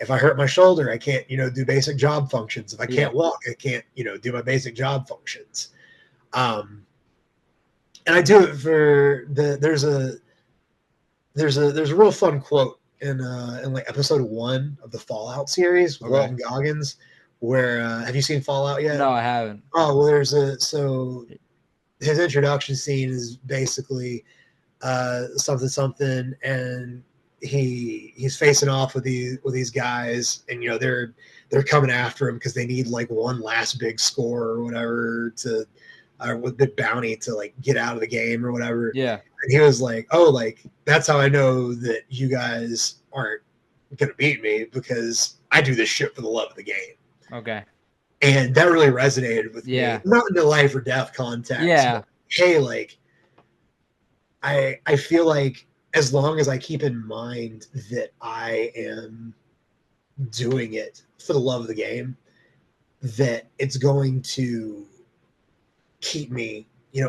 if I hurt my shoulder, I can't do basic job functions. If I can't walk, I can't do my basic job functions. And I do it for there's a real fun quote in like episode 1 of the Fallout series with Walton Goggins, where have you seen Fallout yet? No, I haven't. Oh, well, so his introduction scene is basically something, and he's facing off with these guys, and they're coming after him because they need like one last big score or whatever with big bounty to like get out of the game or whatever. Yeah. And he was like, oh, like that's how I know that you guys aren't gonna beat me, because I do this shit for the love of the game. Okay. And that really resonated with me. Not in the life or death context. Yeah. But, hey, like I feel like as long as I keep in mind that I am doing it for the love of the game, that it's going to keep me,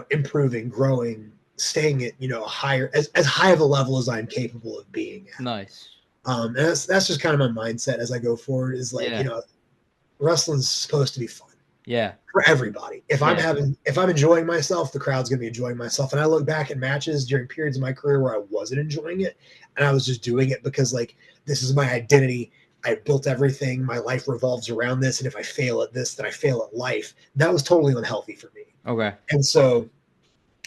improving, growing, staying at, higher, as high of a level as I'm capable of being at. Nice. And that's just kind of my mindset as I go forward, is like, wrestling's supposed to be fun. Yeah. For everybody. If I'm enjoying myself, the crowd's gonna be enjoying myself. And I look back at matches during periods of my career where I wasn't enjoying it, and I was just doing it because like this is my identity. I built everything. My life revolves around this, and if I fail at this, then I fail at life. That was totally unhealthy for me. Okay. And so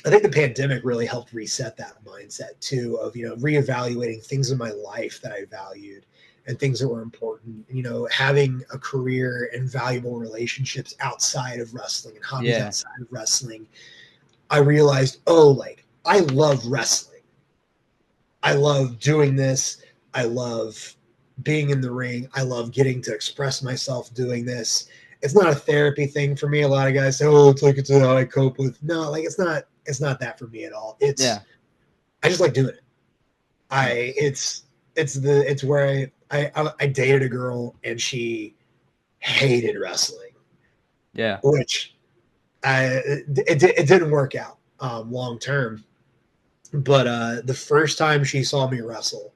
I think the pandemic really helped reset that mindset too, of reevaluating things in my life that I valued and things that were important, having a career and valuable relationships outside of wrestling and hobbies outside of wrestling. I realized, like I love wrestling. I love doing this. I love being in the ring. I love getting to express myself doing this. It's not a therapy thing for me. A lot of guys say, oh, it's how I cope with. No, like it's not that for me at all. I just like doing it. It's where I dated a girl and she hated wrestling. Yeah. Which it didn't work out long term. But the first time she saw me wrestle,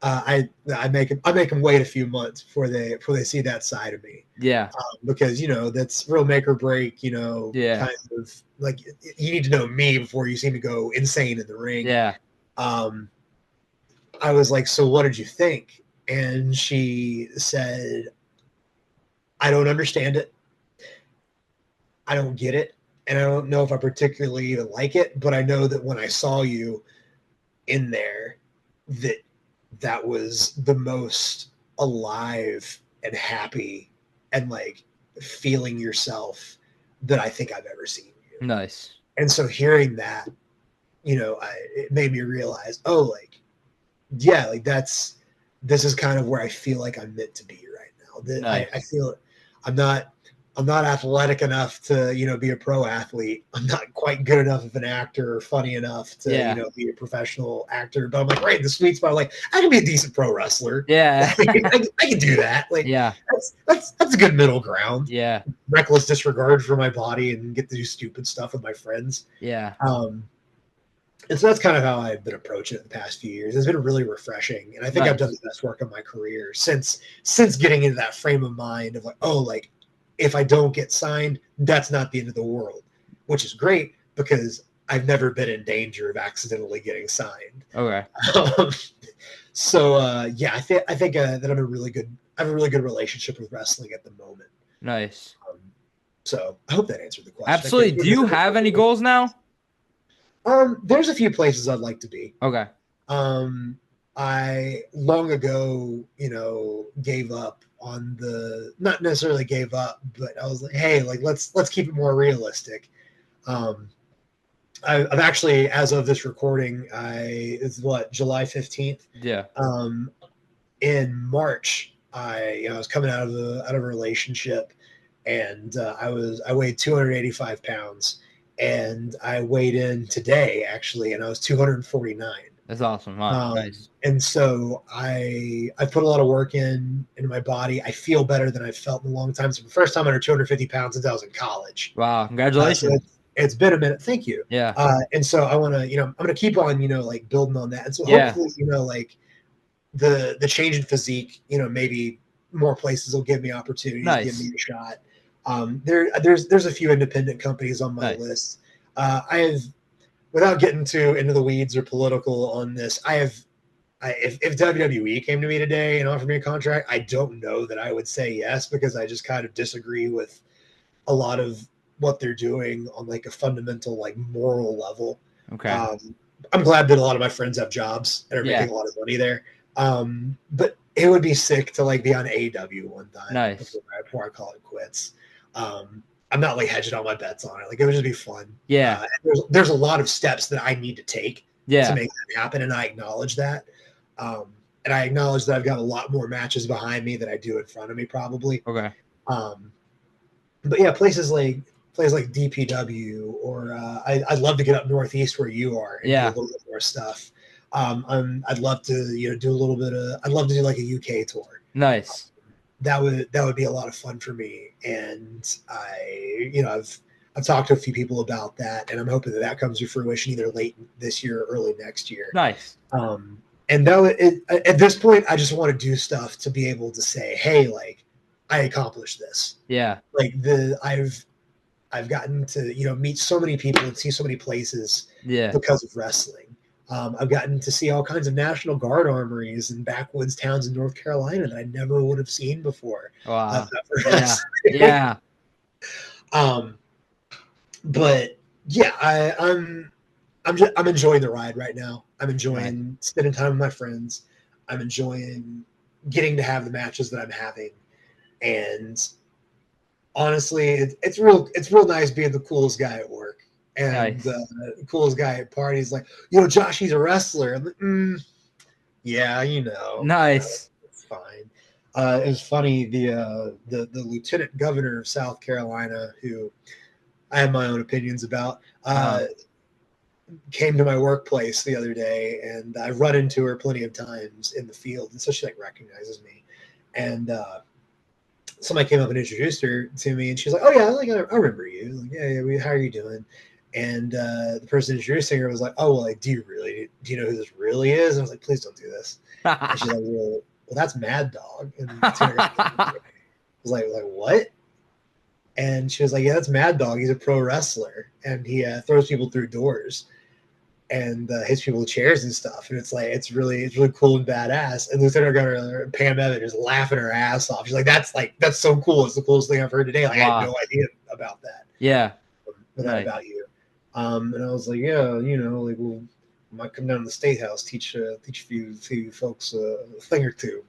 I make them wait a few months before they see that side of me. Yeah. Because that's real make or break. Kind of like you need to know me before you see me go insane in the ring. Yeah. I was like, so what did you think? And she said, I don't understand it. I don't get it. And I don't know if I particularly even like it, but I know that when I saw you in there, that was the most alive and happy and like feeling yourself that I think I've ever seen you. Nice. And so hearing that, it made me realize, like this is kind of where I feel like I'm meant to be right now. That nice. I feel I'm not athletic enough to, be a pro athlete. I'm not quite good enough of an actor or funny enough to, be a professional actor. But I'm like, right in the sweet spot. I'm like, I can be a decent pro wrestler. Yeah. I can do that. Like, that's a good middle ground. Yeah. Reckless disregard for my body and get to do stupid stuff with my friends. Yeah. And so that's kind of how I've been approaching it the past few years. It's been really refreshing. And I think I've done the best work of my career since getting into that frame of mind of like, like, if I don't get signed, that's not the end of the world, which is great because I've never been in danger of accidentally getting signed. Okay. So I think that I have a really good relationship with wrestling at the moment. Nice. So I hope that answered the question. Absolutely. Do you have any goals now? There's a few places I'd like to be. Okay. I long ago, gave up on not necessarily gave up, but I was like, hey, like let's keep it more realistic. I've actually, as of this recording, it's July 15th. Yeah. In March, I was coming out of a relationship, and I weighed 285 pounds, and I weighed in today actually, and I was 249. That's awesome. Wow, nice. And so I put a lot of work into my body. I feel better than I've felt in a long time. So the first time under 250 pounds since I was in college. Wow, congratulations. So it's been a minute. Thank you. Yeah. And so I want to, I'm going to keep on, like building on that. And so Yeah. hopefully, like the change in physique, maybe more places will give me opportunities, give me a shot. There's a few independent companies on my list. I have, without getting into the weeds or political on this, if WWE came to me today and offered me a contract, I don't know that I would say yes, because I just kind of disagree with a lot of what they're doing on like a fundamental, like moral level. Okay. I'm glad that a lot of my friends have jobs and are making a lot of money there. But it would be sick to like be on AEW one time before I call it quits. I'm not like hedging all my bets on it. Like it would just be fun. Yeah. There's a lot of steps that I need to take to make that happen. And I acknowledge that. And I acknowledge that I've got a lot more matches behind me than I do in front of me probably. Okay. But yeah, places like DPW or I'd love to get up northeast where you are and do a little bit more stuff. I'd love to do a little bit of. I'd love to do like a UK tour. Nice. That would be a lot of fun for me, and I've talked to a few people about that, and I'm hoping that comes to fruition either late this year or early next year. Nice. And at this point, I just want to do stuff to be able to say, hey, like I accomplished this. Yeah. Like I've gotten to meet so many people and see so many places because of wrestling. I've gotten to see all kinds of National Guard armories and backwoods towns in North Carolina that I never would have seen before. Wow. Yeah. But yeah, I'm enjoying the ride right now. I'm enjoying spending time with my friends. I'm enjoying getting to have the matches that I'm having, and honestly, it's real nice being the coolest guy at work. And the coolest guy at parties, like, Josh, he's a wrestler. I'm like, yeah, Nice. It's fine. It was funny. The lieutenant governor of South Carolina, who I have my own opinions about, came to my workplace the other day, and I've run into her plenty of times in the field, and so she like recognizes me. And somebody came up and introduced her to me, and she's like, "Oh yeah, like I remember you. Like, yeah. How are you doing?" And the person introducing her was like, "Oh, well, like, do you know who this really is?" And I was like, "Please don't do this." And she's like, "Well, that's Mad Dog." And I was like, what? And she was like, "Yeah, that's Mad Dog. He's a pro wrestler, and he throws people through doors and hits people with chairs and stuff. And it's like it's really cool and badass." And Lieutenant Governor Pam Evan is laughing her ass off. She's like, "That's so cool. It's the coolest thing I've heard today. Like, I had no idea about that." Yeah. About you. And I was like, yeah, like, well, I might come down to the State House, teach a few folks a thing or two.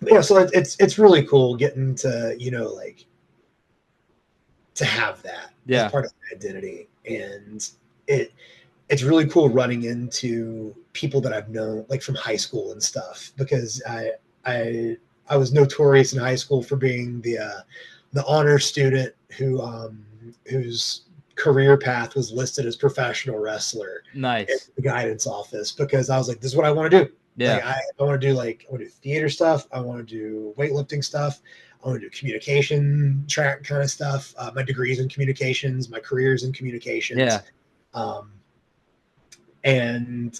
Yeah, so it's really cool getting to like to have that as part of my identity, and it's really cool running into people that I've known like from high school and stuff, because I was notorious in high school for being the honor student whose career path was listed as professional wrestler. Nice. In the guidance office, because I was like, this is what I want to do. Yeah. Like, I want to do theater stuff. I want to do weightlifting stuff. I want to do communication track kind of stuff. My degree's in communications. My career's in communications. Yeah. And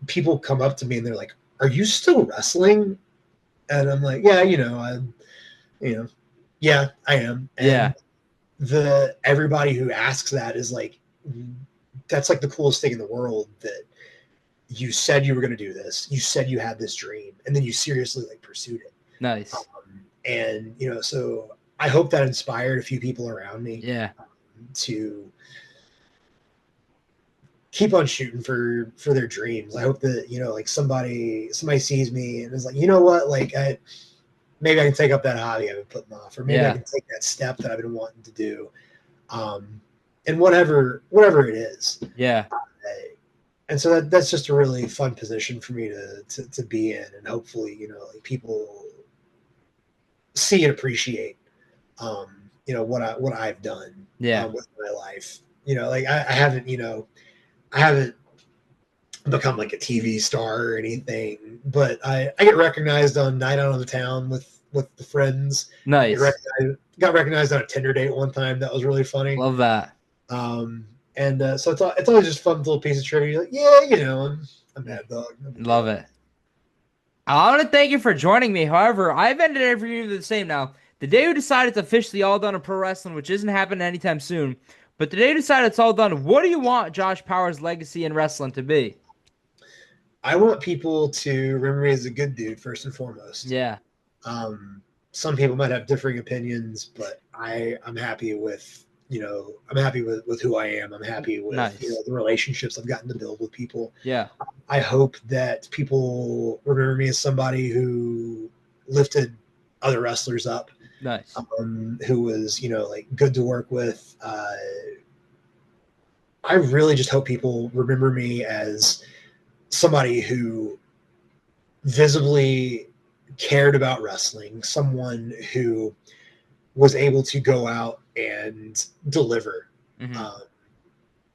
people come up to me and they're like, "Are you still wrestling?" And I'm like, "Yeah, yeah, I am." And everybody who asks that is like, that's like the coolest thing in the world, that you said you were going to do this. You said you had this dream, and then you seriously like pursued it. Nice. And so I hope that inspired a few people around me. Yeah. To keep on shooting for their dreams. I hope that like somebody sees me and is like, you know what, like maybe I can take up that hobby I've been putting off, or maybe I can take that step that I've been wanting to do, and whatever it is. Yeah. And so that's just a really fun position for me to be in, and hopefully like people see and appreciate what I've done with my life. Like I haven't become like a TV star or anything, but I get recognized on Night Out on the Town with the friends. Nice. Got recognized on a Tinder date one time. That was really funny. Love that. And so it's always just a fun little piece of trivia. You're like, yeah, I'm Mad Dog. Love it. I want to thank you for joining me. However, I've ended every interview the same now. The day we decided it's officially all done in pro wrestling, which isn't happening anytime soon, but the day we decided it's all done, what do you want Josh Power's legacy in wrestling to be? I want people to remember me as a good dude, first and foremost. Yeah. Some people might have differing opinions, but I'm happy with with who I am. I'm happy with the relationships I've gotten to build with people. Yeah. I hope that people remember me as somebody who lifted other wrestlers up. Nice. Who was, like good to work with. I really just hope people remember me as somebody who visibly cared about wrestling, someone who was able to go out and deliver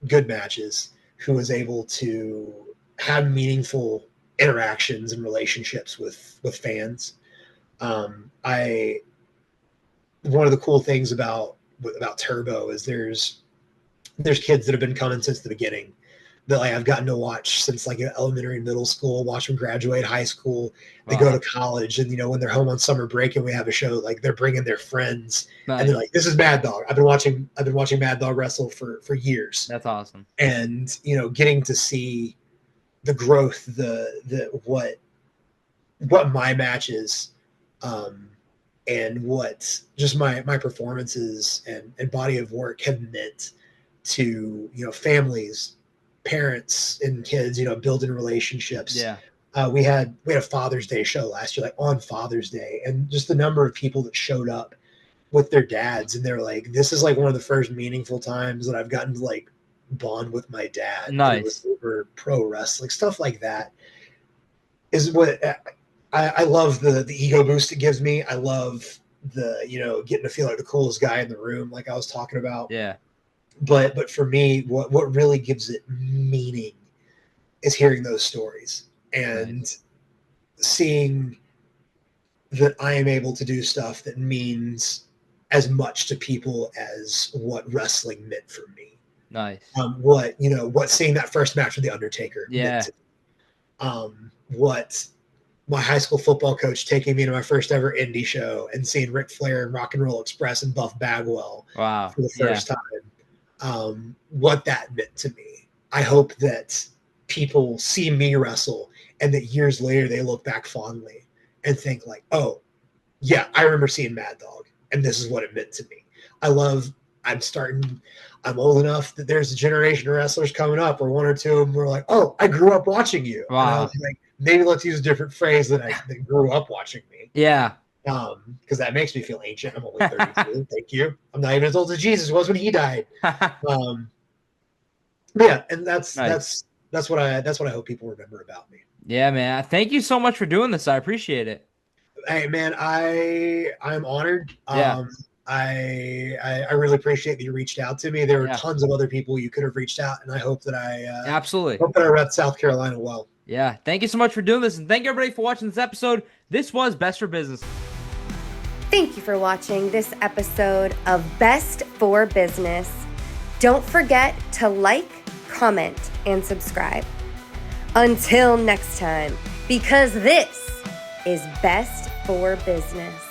good matches, who was able to have meaningful interactions and relationships with fans. One of the cool things about Turbo is there's kids that have been coming since the beginning that I've gotten to watch since like elementary and middle school, watch them graduate high school. They go to college, and when they're home on summer break and we have a show, like they're bringing their friends and they're like, "This is Mad Dog. I've been watching Mad Dog wrestle for years." That's awesome. And getting to see the growth, what my matches, and what just my performances and body of work have meant to families, parents and kids, building relationships. Yeah. We had a Father's Day show last year, like on Father's Day, and just the number of people that showed up with their dads, and they're like, "This is like one of the first meaningful times that I've gotten to like bond with my dad." Nice. It was over pro wrestling, stuff like that is what I love. The ego boost it gives me. I love the getting to feel like the coolest guy in the room, like I was talking about. Yeah. But for me, what really gives it meaning is hearing those stories and seeing that I am able to do stuff that means as much to people as what wrestling meant for me. Nice. What seeing that first match with The Undertaker meant to me. What my high school football coach taking me to my first ever indie show and seeing Ric Flair and Rock and Roll Express and Buff Bagwell for the first time. What that meant to me. I hope that people see me wrestle and that years later they look back fondly and think like, "Oh, yeah, I remember seeing Mad Dog and this is what it meant to me." I'm old enough that there's a generation of wrestlers coming up where one or two of them were like, "Oh, I grew up watching you." Wow. And I was like, maybe let's use a different phrase than that grew up watching me. Yeah. Because that makes me feel ancient. I'm only 32. Thank you. I'm not even as old as Jesus was when he died. Yeah, and that's what I hope people remember about me. Yeah, man. Thank you so much for doing this. I appreciate it. Hey, man, I'm honored. Yeah. I really appreciate that you reached out to me. There were tons of other people you could have reached out, and I hope that absolutely hope that I rep South Carolina well. Yeah. Thank you so much for doing this, and thank you everybody for watching this episode. This was Best for Business. Thank you for watching this episode of Best for Business. Don't forget to like, comment, and subscribe. Until next time, because this is Best for Business.